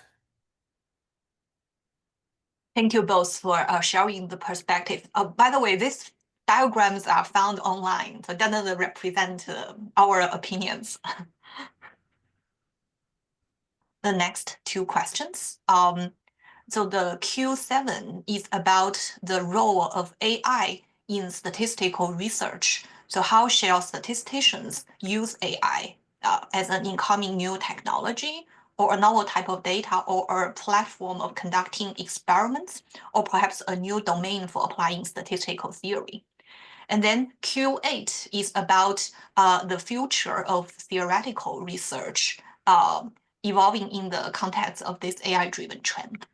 Thank you both for sharing the perspective. By the way, these diagrams are found online, so it doesn't represent our opinions. The next 2 questions. So the Q7 is about the role of AI in statistical research. So how shall statisticians use AI as an incoming new technology or a novel type of data or a platform of conducting experiments, or perhaps a new domain for applying statistical theory? And then Q8 is about the future of theoretical research evolving in the context of this AI-driven trend.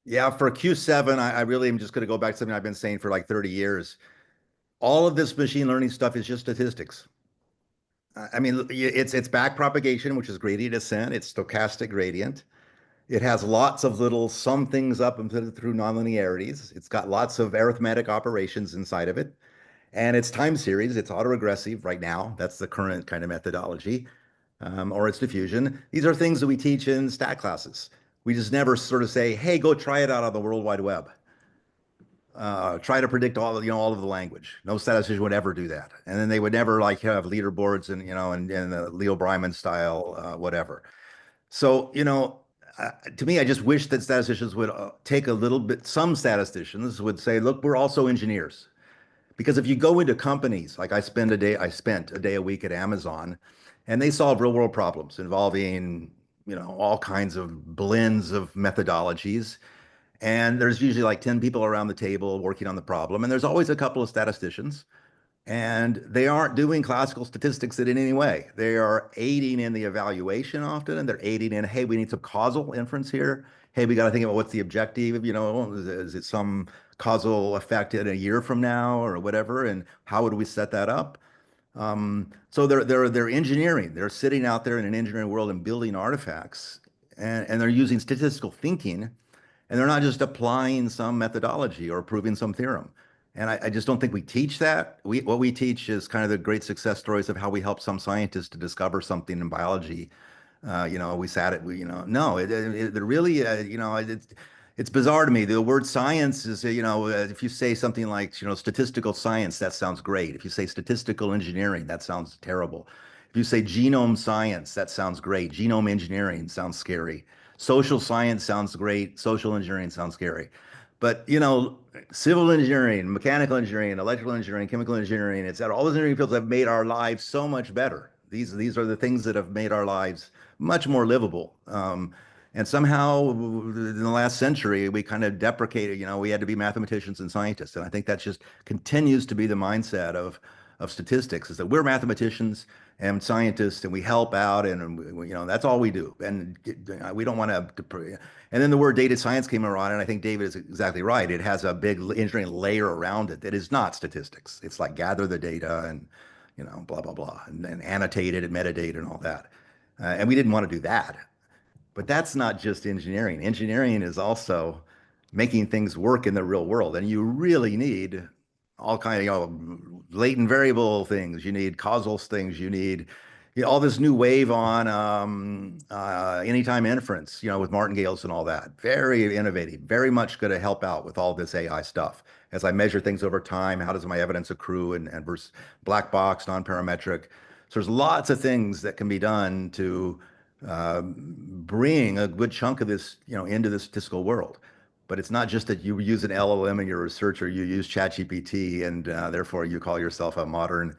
Yeah, for Q7, I really am just going to go back to something I've been saying for like 30 years. All of this machine learning stuff is just statistics. I mean, it's back propagation, which is gradient descent. It's stochastic gradient. It has lots of little sum things up and through nonlinearities. It's got lots of arithmetic operations inside of it. And it's time series. It's autoregressive right now. That's the current kind of methodology, or it's diffusion. These are things that we teach in stat classes. We just never sort of say, hey, go try it out on the World Wide Web. Try to predict all of the language. No statistician would ever do that. And then they would never like have leaderboards and, and the Leo Bryman style, whatever. So, to me, I just wish that statisticians would take a little bit, some statisticians would say, look, we're also engineers. Because if you go into companies, like I spent a day a week at Amazon, and they solve real world problems involving, all kinds of blends of methodologies. And there's usually like 10 people around the table working on the problem. And there's always a couple of statisticians. And they aren't doing classical statistics in any way. They are aiding in the evaluation often, and they're aiding in, hey, we need some causal inference here. Hey, we got to think about what's the objective, is it some causal effect in a year from now or whatever, and how would we set that up? So they're engineering. They're sitting out there in an engineering world and building artifacts, and they're using statistical thinking, and they're not just applying some methodology or proving some theorem. And I just don't think we teach that. What we teach is kind of the great success stories of how we help some scientists to discover something in biology. We sat at, no, it really, it's bizarre to me. The word science is, if you say something like, statistical science, that sounds great. If you say statistical engineering, that sounds terrible. If you say genome science, that sounds great. Genome engineering sounds scary. Social science sounds great. Social engineering sounds scary. But, civil engineering, mechanical engineering, electrical engineering, chemical engineering, etc. All those engineering fields have made our lives so much better. These are the things that have made our lives much more livable. And somehow in the last century, we kind of deprecated, we had to be mathematicians and scientists. And I think that just continues to be the mindset of statistics, is that we're mathematicians and scientists and we help out, and that's all we do. And we don't want to. And then the word data science came around, and I think David is exactly right. It has a big engineering layer around it that is not statistics. It's like gather the data and blah blah blah, and annotate it and metadata and all that. And we didn't want to do that. But that's not just engineering. Engineering is also making things work in the real world. And you really need all kind of, latent variable things. You need causal things. You need all this new wave on anytime inference, with martingales and all that. Very innovative, very much going to help out with all this AI stuff. As I measure things over time, how does my evidence accrue and versus black box, non-parametric. So there's lots of things that can be done to bring a good chunk of this, into the statistical world. But it's not just that you use an LLM in your research or you use ChatGPT and therefore you call yourself a modern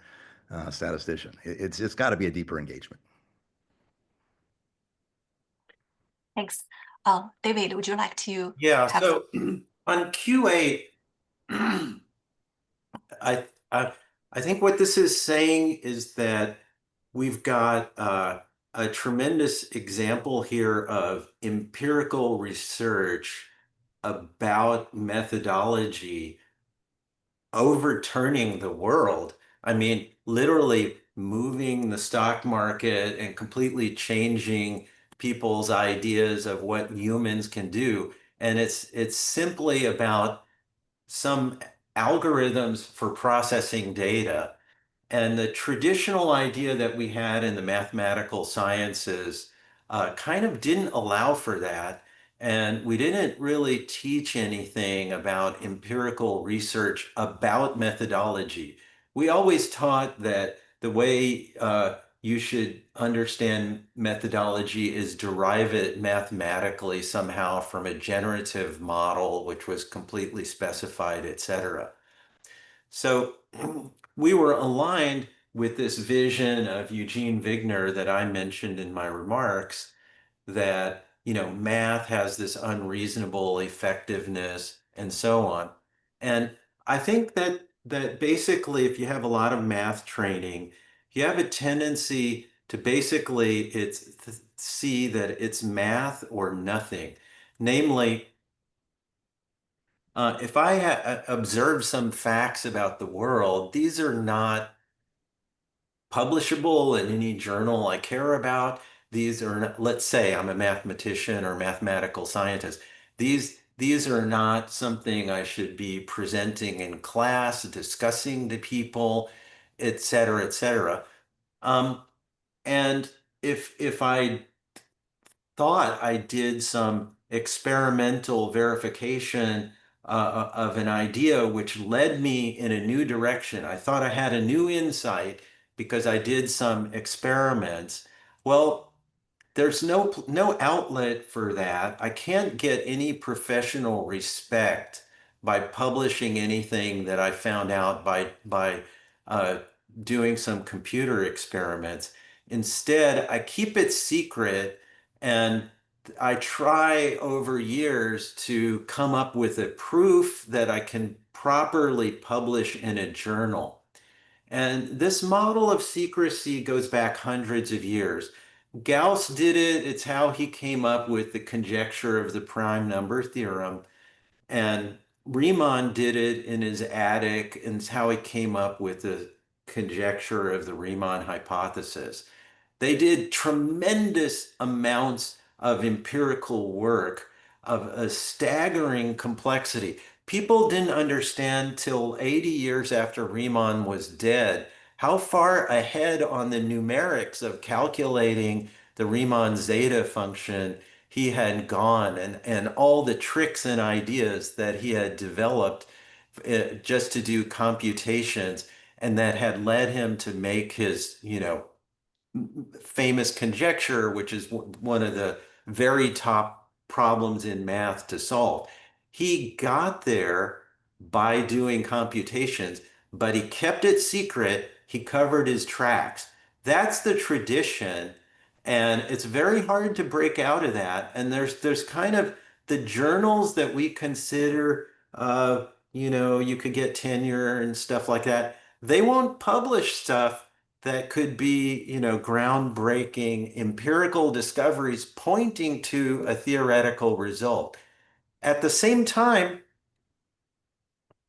statistician. It's got to be a deeper engagement. Thanks. David, would you like to Yeah, have so on QA, I, I think what this is saying is that we've got a tremendous example here of empirical research about methodology overturning the world. I mean, literally moving the stock market and completely changing people's ideas of what humans can do. And it's simply about some algorithms for processing data. And the traditional idea that we had in the mathematical sciences kind of didn't allow for that. And we didn't really teach anything about empirical research about methodology. We always taught that the way you should understand methodology is derive it mathematically somehow from a generative model, which was completely specified, et cetera. So we were aligned with this vision of Eugene Wigner that I mentioned in my remarks, that, math has this unreasonable effectiveness and so on. And I think that basically, if you have a lot of math training, you have a tendency to basically see that it's math or nothing. Namely, if I observe some facts about the world, these are not publishable in any journal I care about. These are not, let's say I'm a mathematician or mathematical scientist. These are not something I should be presenting in class, discussing to people, et cetera, et cetera. And if I thought I did some experimental verification of an idea which led me in a new direction. I thought I had a new insight because I did some experiments. Well, there's no outlet for that. I can't get any professional respect by publishing anything that I found out by doing some computer experiments. Instead, I keep it secret, and I try over years to come up with a proof that I can properly publish in a journal. And this model of secrecy goes back hundreds of years. Gauss did it. It's how he came up with the conjecture of the prime number theorem. And Riemann did it in his attic, and it's how he came up with the conjecture of the Riemann hypothesis. They did tremendous amounts of empirical work of a staggering complexity. People didn't understand till 80 years after Riemann was dead how far ahead on the numerics of calculating the Riemann zeta function he had gone, and all the tricks and ideas that he had developed just to do computations, and that had led him to make his, famous conjecture, which is one of the very top problems in math to solve. He got there by doing computations, but he kept it secret. He covered his tracks. That's the tradition, and it's very hard to break out of that. And there's kind of the journals that we consider, you could get tenure and stuff like that. They won't publish stuff that could be, groundbreaking empirical discoveries pointing to a theoretical result. At the same time,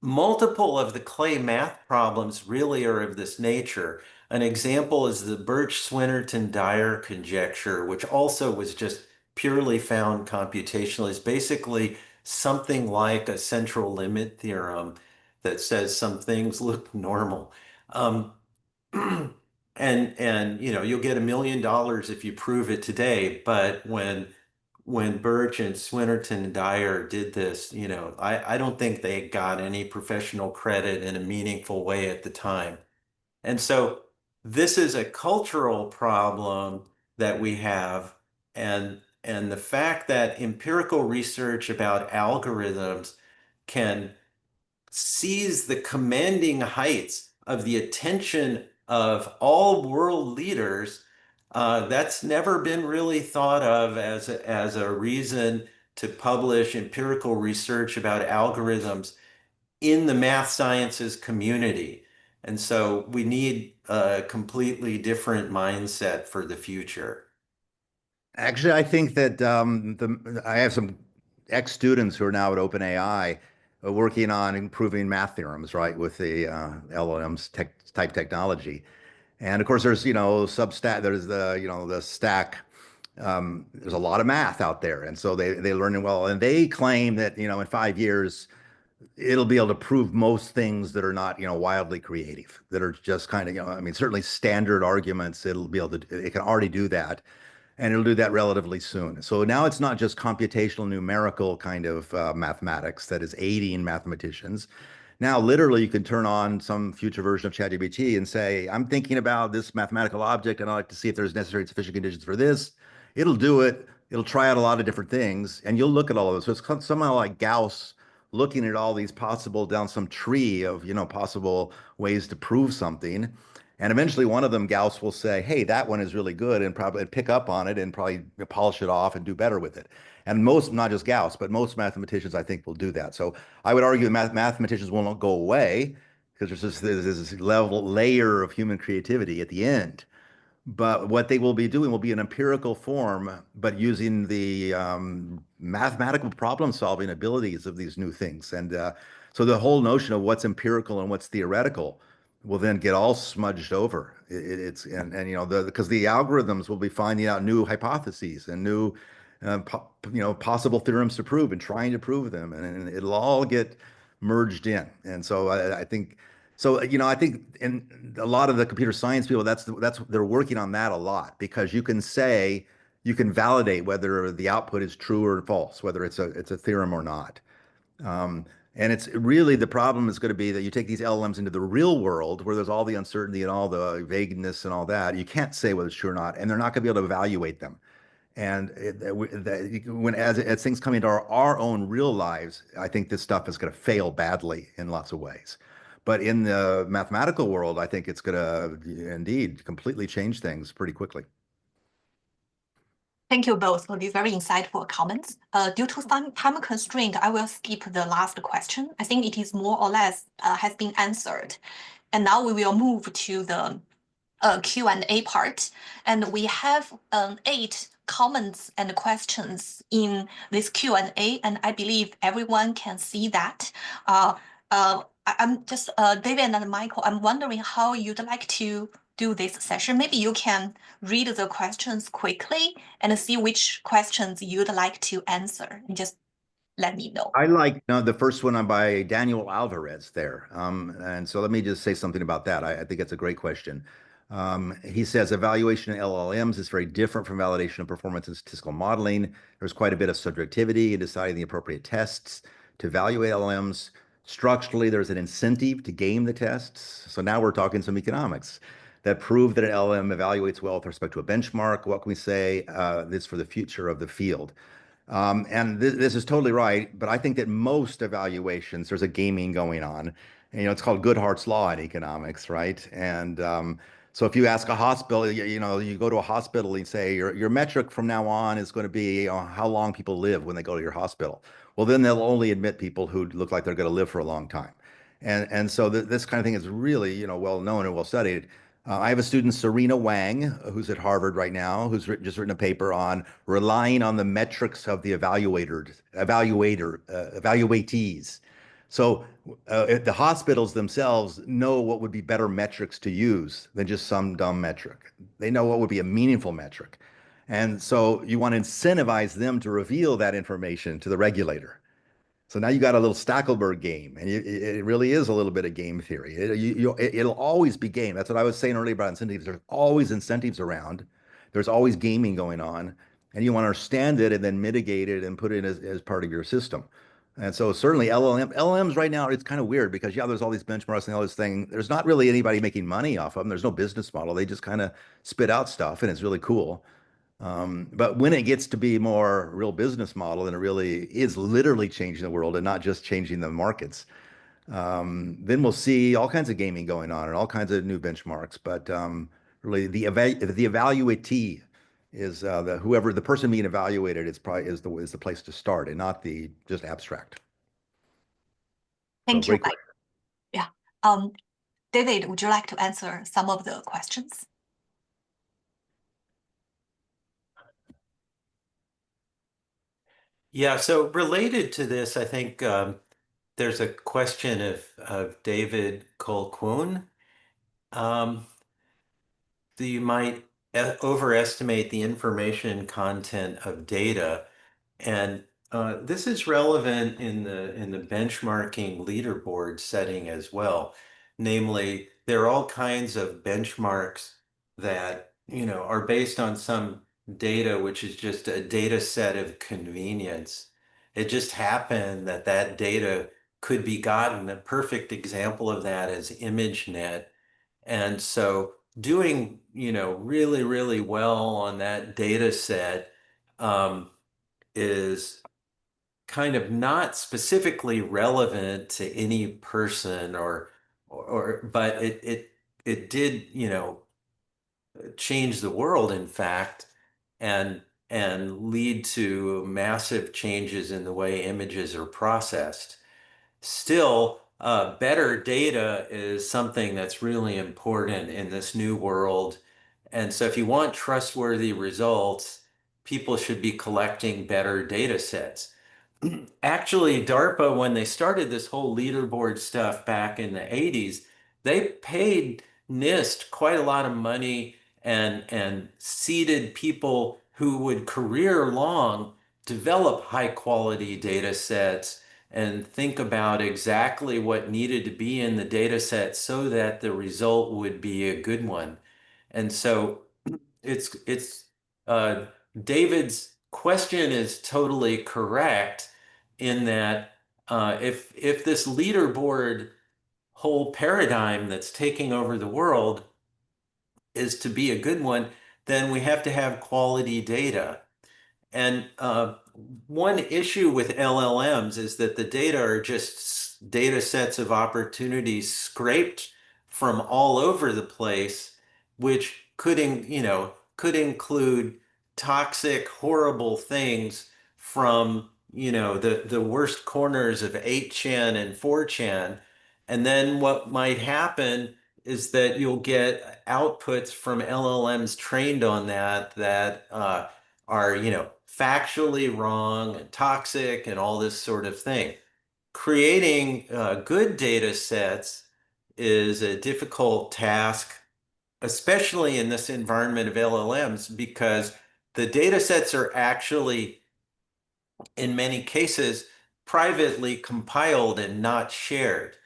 multiple of the clay math problems really are of this nature. An example is the Birch-Swinnerton-Dyer conjecture, which also was just purely found computationally. It's basically something like a central limit theorem that says some things look normal. And you'll get $1 million if you prove it today. But when Birch and Swinnerton and Dyer did this, I don't think they got any professional credit in a meaningful way at the time. And so this is a cultural problem that we have, and the fact that empirical research about algorithms can seize the commanding heights of the attention of all world leaders, that's never been really thought of as a reason to publish empirical research about algorithms in the math sciences community. And so we need a completely different mindset for the future. Actually, I think that I have some ex-students who are now at OpenAI working on improving math theorems, right, with the LLMs type technology. And of course, there's, Substack, there's the stack. There's a lot of math out there. And so they learn it well. And they claim that, in 5 years, it'll be able to prove most things that are not, wildly creative, that are just kind of, certainly standard arguments, it can already do that. And it'll do that relatively soon. So now it's not just computational numerical kind of mathematics that is aiding mathematicians. Now, literally, you can turn on some future version of ChatGPT and say, I'm thinking about this mathematical object, and I'd like to see if there's necessary and sufficient conditions for this. It'll do it. It'll try out a lot of different things, and you'll look at all of those. So it's somehow like Gauss looking at all these possible down some tree of, possible ways to prove something. And eventually one of them, Gauss will say, hey, that one is really good, and probably pick up on it and probably polish it off and do better with it. And most, not just Gauss, but most mathematicians, I think, will do that. So I would argue mathematicians will not go away because there's this layer of human creativity at the end. But what they will be doing will be an empirical form, but using the mathematical problem solving abilities of these new things. And so the whole notion of what's empirical and what's theoretical will then get all smudged over. Because the algorithms will be finding out new hypotheses and new possible theorems to prove and trying to prove them, and it'll all get merged in. And so I think so. I think in a lot of the computer science people, that's they're working on that a lot, because you can validate whether the output is true or false, whether it's a theorem or not. And it's really, the problem is going to be that you take these LLMs into the real world where there's all the uncertainty and all the vagueness and all that. You can't say whether it's true or not, and they're not going to be able to evaluate them. And as things come into our own real lives, I think this stuff is going to fail badly in lots of ways. But in the mathematical world, I think it's going to indeed completely change things pretty quickly. Thank you both for these very insightful comments. Due to some time constraint, I will skip the last question. I think it is more or less has been answered. And now we will move to the Q&A part. And we have 8 comments and questions in this Q&A, and I believe everyone can see that. I'm just, David and Michael, I'm wondering how you'd like to do this session. Maybe you can read the questions quickly and see which questions you'd like to answer, and just let me know. I like the first one by Daniel Alvarez there. And so let me just say something about that. I think it's a great question. He says evaluation in LLMs is very different from validation of performance in statistical modeling. There's quite a bit of subjectivity in deciding the appropriate tests to evaluate LLMs. Structurally, there's an incentive to game the tests. So now we're talking some economics that prove that an LLM evaluates well with respect to a benchmark. What can we say this for the future of the field? And this is totally right, but I think that most evaluations, there's a gaming going on. And, it's called Goodhart's law in economics, right? And so if you ask a hospital, you go to a hospital and say your metric from now on is going to be how long people live when they go to your hospital. Well, then they'll only admit people who look like they're going to live for a long time. And so this kind of thing is really, well known and well studied. I have a student, Serena Wang, who's at Harvard right now, who's just written a paper on relying on the metrics of the evaluatees. So the hospitals themselves know what would be better metrics to use than just some dumb metric. They know what would be a meaningful metric. And so you want to incentivize them to reveal that information to the regulator. So now you got a little Stackelberg game, and it really is a little bit of game theory. It'll always be game. That's what I was saying earlier about incentives. There's always incentives around. There's always gaming going on, and you want to understand it and then mitigate it and put it as part of your system. And so certainly LLMs right now, it's kind of weird because there's all these benchmarks and all this thing. There's not really anybody making money off of them. There's no business model. They just kind of spit out stuff, and it's really cool. But when it gets to be more real business model and it really is literally changing the world and not just changing the markets, then we'll see all kinds of gaming going on and all kinds of new benchmarks. But really, the evaluatee is the person being evaluated is the place to start and not the just abstract. Thank So, you, great Mike. Yeah. David, would you like to answer some of the questions? Yeah, so related to this, I think there's a question of David Colquhoun. You might overestimate the information content of data, and this is relevant in the benchmarking leaderboard setting as well. Namely, there are all kinds of benchmarks that are based on some data, which is just a data set of convenience. It just happened that that data could be gotten. A perfect example of that is ImageNet. And so doing, really, really well on that data set is kind of not specifically relevant to any person but it did, change the world, in fact, and lead to massive changes in the way images are processed. Still, better data is something that's really important in this new world. And so if you want trustworthy results, people should be collecting better data sets. Actually, DARPA, when they started this whole leaderboard stuff back in the 80s, they paid NIST quite a lot of money and seeded people who would career long develop high quality data sets and think about exactly what needed to be in the data set so that the result would be a good one. And so it's David's question is totally correct in that if this leaderboard whole paradigm that's taking over the world is to be a good one, then we have to have quality data. And one issue with LLMs is that the data are just data sets of opportunities scraped from all over the place, which could include toxic, horrible things from, the worst corners of 8chan and 4chan. And then what might happen is that you'll get outputs from LLMs trained on that are, factually wrong and toxic and all this sort of thing. Creating good data sets is a difficult task, especially in this environment of LLMs, because the data sets are actually, in many cases, privately compiled and not shared.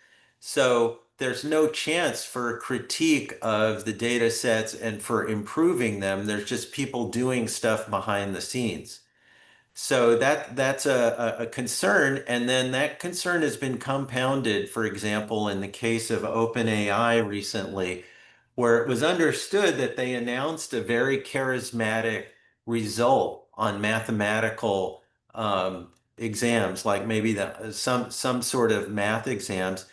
So there's no chance for critique of the data sets and for improving them. There's just people doing stuff behind the scenes. So that's a concern, and then that concern has been compounded, for example, in the case of OpenAI recently, where it was understood that they announced a very charismatic result on mathematical exams, like maybe some sort of math exams,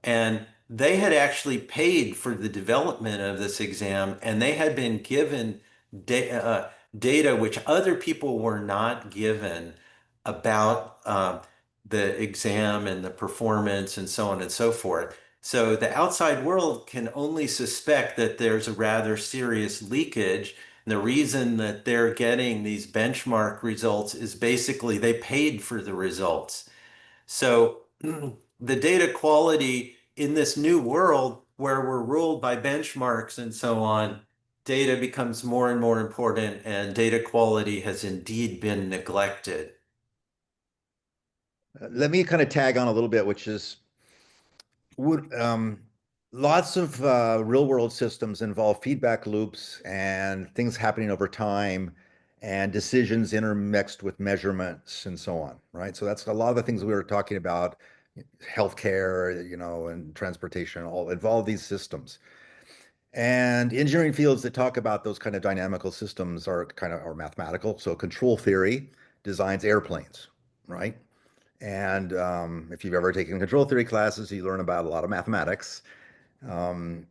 and they had actually paid for the development of this exam, and they had been given da data which other people were not given about the exam and the performance and so on and so forth. So the outside world can only suspect that there's a rather serious leakage. And the reason that they're getting these benchmark results is basically they paid for the results. So the data quality in this new world where we're ruled by benchmarks and so on, data becomes more and more important, and data quality has indeed been neglected. Let me kind of tag on a little bit, which is would lots of real world systems involve feedback loops and things happening over time and decisions intermixed with measurements and so on, right? So that's a lot of the things we were talking about, healthcare, and transportation all involve these systems. And engineering fields that talk about those kind of dynamical systems are mathematical. So control theory designs airplanes, right? And if you've ever taken control theory classes, you learn about a lot of mathematics. Um,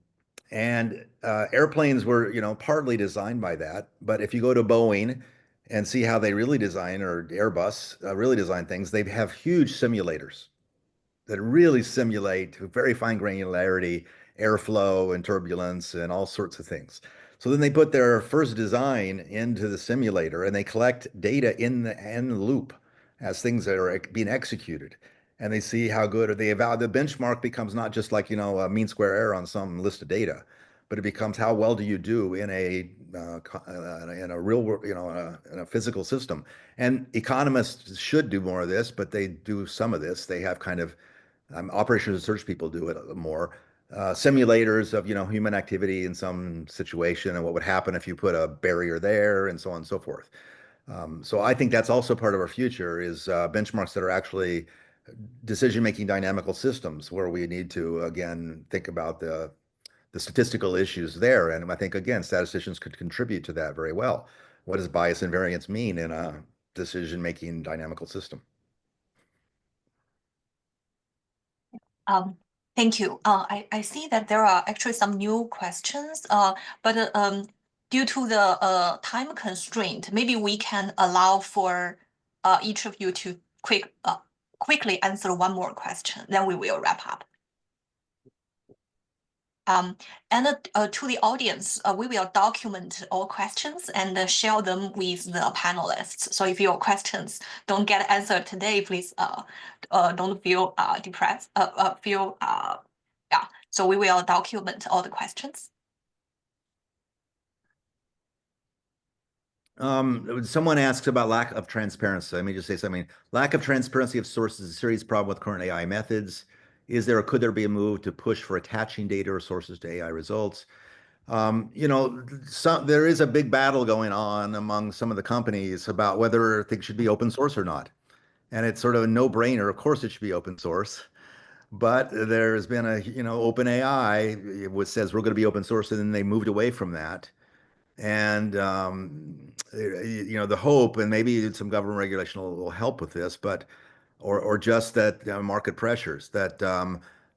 and airplanes were, partly designed by that. But if you go to Boeing and see how they really design, or Airbus really design things, they have huge simulators that really simulate to very fine granularity airflow and turbulence and all sorts of things. So then they put their first design into the simulator and they collect data in the loop as things that are being executed. And they see how good, or they evaluate. The benchmark becomes not just like, a mean square error on some list of data, but it becomes how well do you do in a real world, in a physical system. And economists should do more of this, but they do some of this. They have kind of operations research people do it more. Simulators of human activity in some situation and what would happen if you put a barrier there and so on and so forth. So I think that's also part of our future is benchmarks that are actually decision-making dynamical systems where we need to again think about the statistical issues there. And I think again statisticians could contribute to that very well. What does bias and variance mean in a decision-making dynamical system? Um, Thank you. I see that there are actually some new questions, but due to the time constraint, maybe we can allow for each of you to quickly answer one more question, then we will wrap up. And to the audience, we will document all questions and share them with the panelists. So if your questions don't get answered today, please don't feel depressed. Yeah. So we will document all the questions. Someone asks about lack of transparency. Let me just say something. Lack of transparency of sources is a serious problem with current AI methods. Could there be a move to push for attaching data or sources to AI results? There is a big battle going on among some of the companies about whether things should be open source or not. And it's sort of a no-brainer. Of course, it should be open source. But there's been OpenAI, which says we're going to be open source, and then they moved away from that. And the hope, and maybe some government regulation will help with this, but or just that market pressures that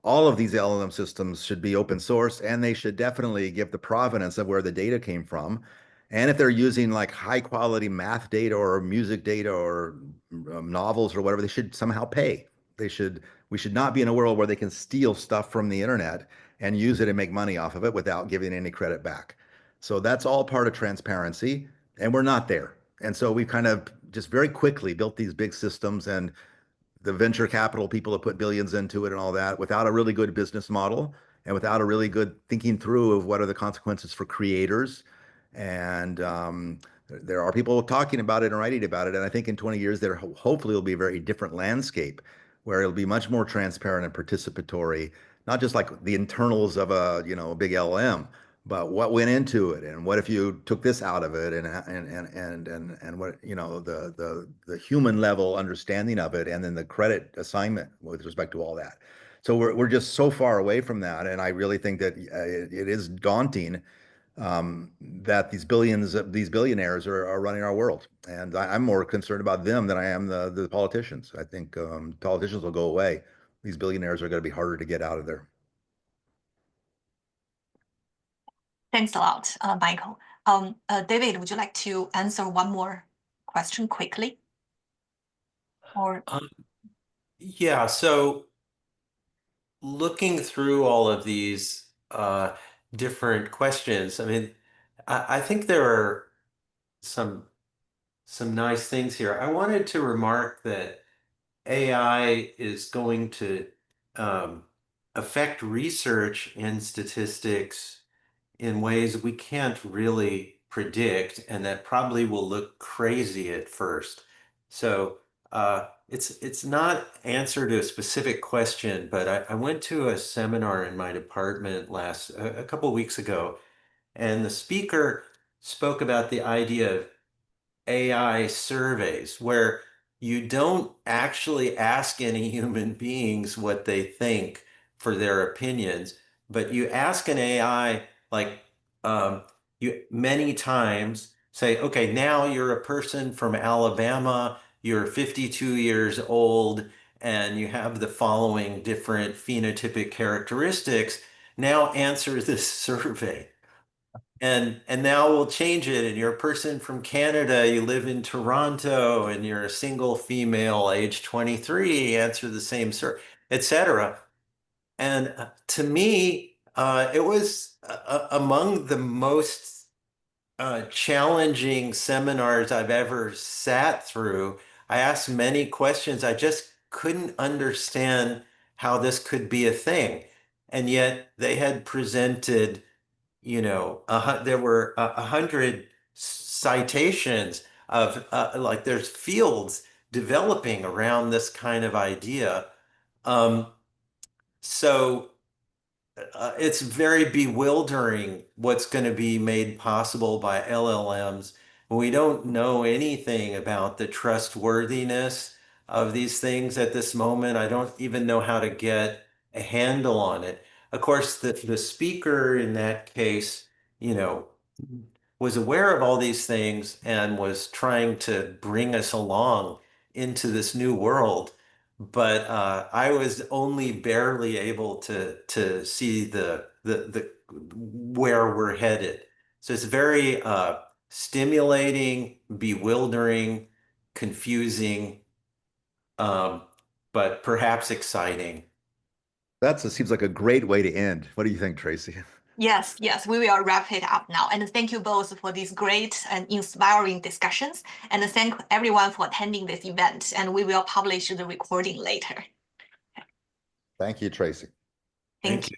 all of these LLM systems should be open source, and they should definitely give the provenance of where the data came from. And if they're using like high quality math data or music data or novels or whatever, they should somehow pay. We should not be in a world where they can steal stuff from the internet and use it and make money off of it without giving any credit back. So that's all part of transparency, and we're not there. And so we've kind of just very quickly built these big systems, and the venture capital people have put billions into it and all that without a really good business model and without a really good thinking through of what are the consequences for creators. And there are people talking about it and writing about it. And I think in 20 years, there hopefully will be a very different landscape where it'll be much more transparent and participatory, not just like the internals of a big LLM, but what went into it, and what if you took this out of it, and what the human level understanding of it, and then the credit assignment with respect to all that. So we're just so far away from that, and I really think that it is daunting that these billionaires are running our world, and I'm more concerned about them than I am the politicians. I think politicians will go away. These billionaires are going to be harder to get out of there. Thanks a lot, Michael. David, would you like to answer one more question quickly? Or yeah, so looking through all of these different questions, I mean, I think there are some nice things here. I wanted to remark that AI is going to affect research in statistics in ways we can't really predict, and that probably will look crazy at first. So it's not answer to a specific question, but I went to a seminar in my department a couple of weeks ago, and the speaker spoke about the idea of AI surveys where you don't actually ask any human beings what they think for their opinions, but you ask an AI like you many times say, okay, now you're a person from Alabama, you're 52 years old, and you have the following different phenotypic characteristics. Now answer this survey. And now we'll change it. And you're a person from Canada, you live in Toronto, and you're a single female, age 23, answer the same, etc. And to me, it was among the most challenging seminars I've ever sat through. I asked many questions. I just couldn't understand how this could be a thing. And yet they had presented there were 100 citations of like there's fields developing around this kind of idea. So it's very bewildering what's going to be made possible by LLMs. We don't know anything about the trustworthiness of these things at this moment. I don't even know how to get a handle on it. Of course, the speaker in that case, was aware of all these things and was trying to bring us along into this new world. But I was only barely able to see the where we're headed. So it's very stimulating, bewildering, confusing, but perhaps exciting. Seems like a great way to end. What do you think, Tracy? yes, we will wrap it up now. And thank you both for these great and inspiring discussions. And thank everyone for attending this event. And we will publish the recording later. Thank you, Tracy. Thank you.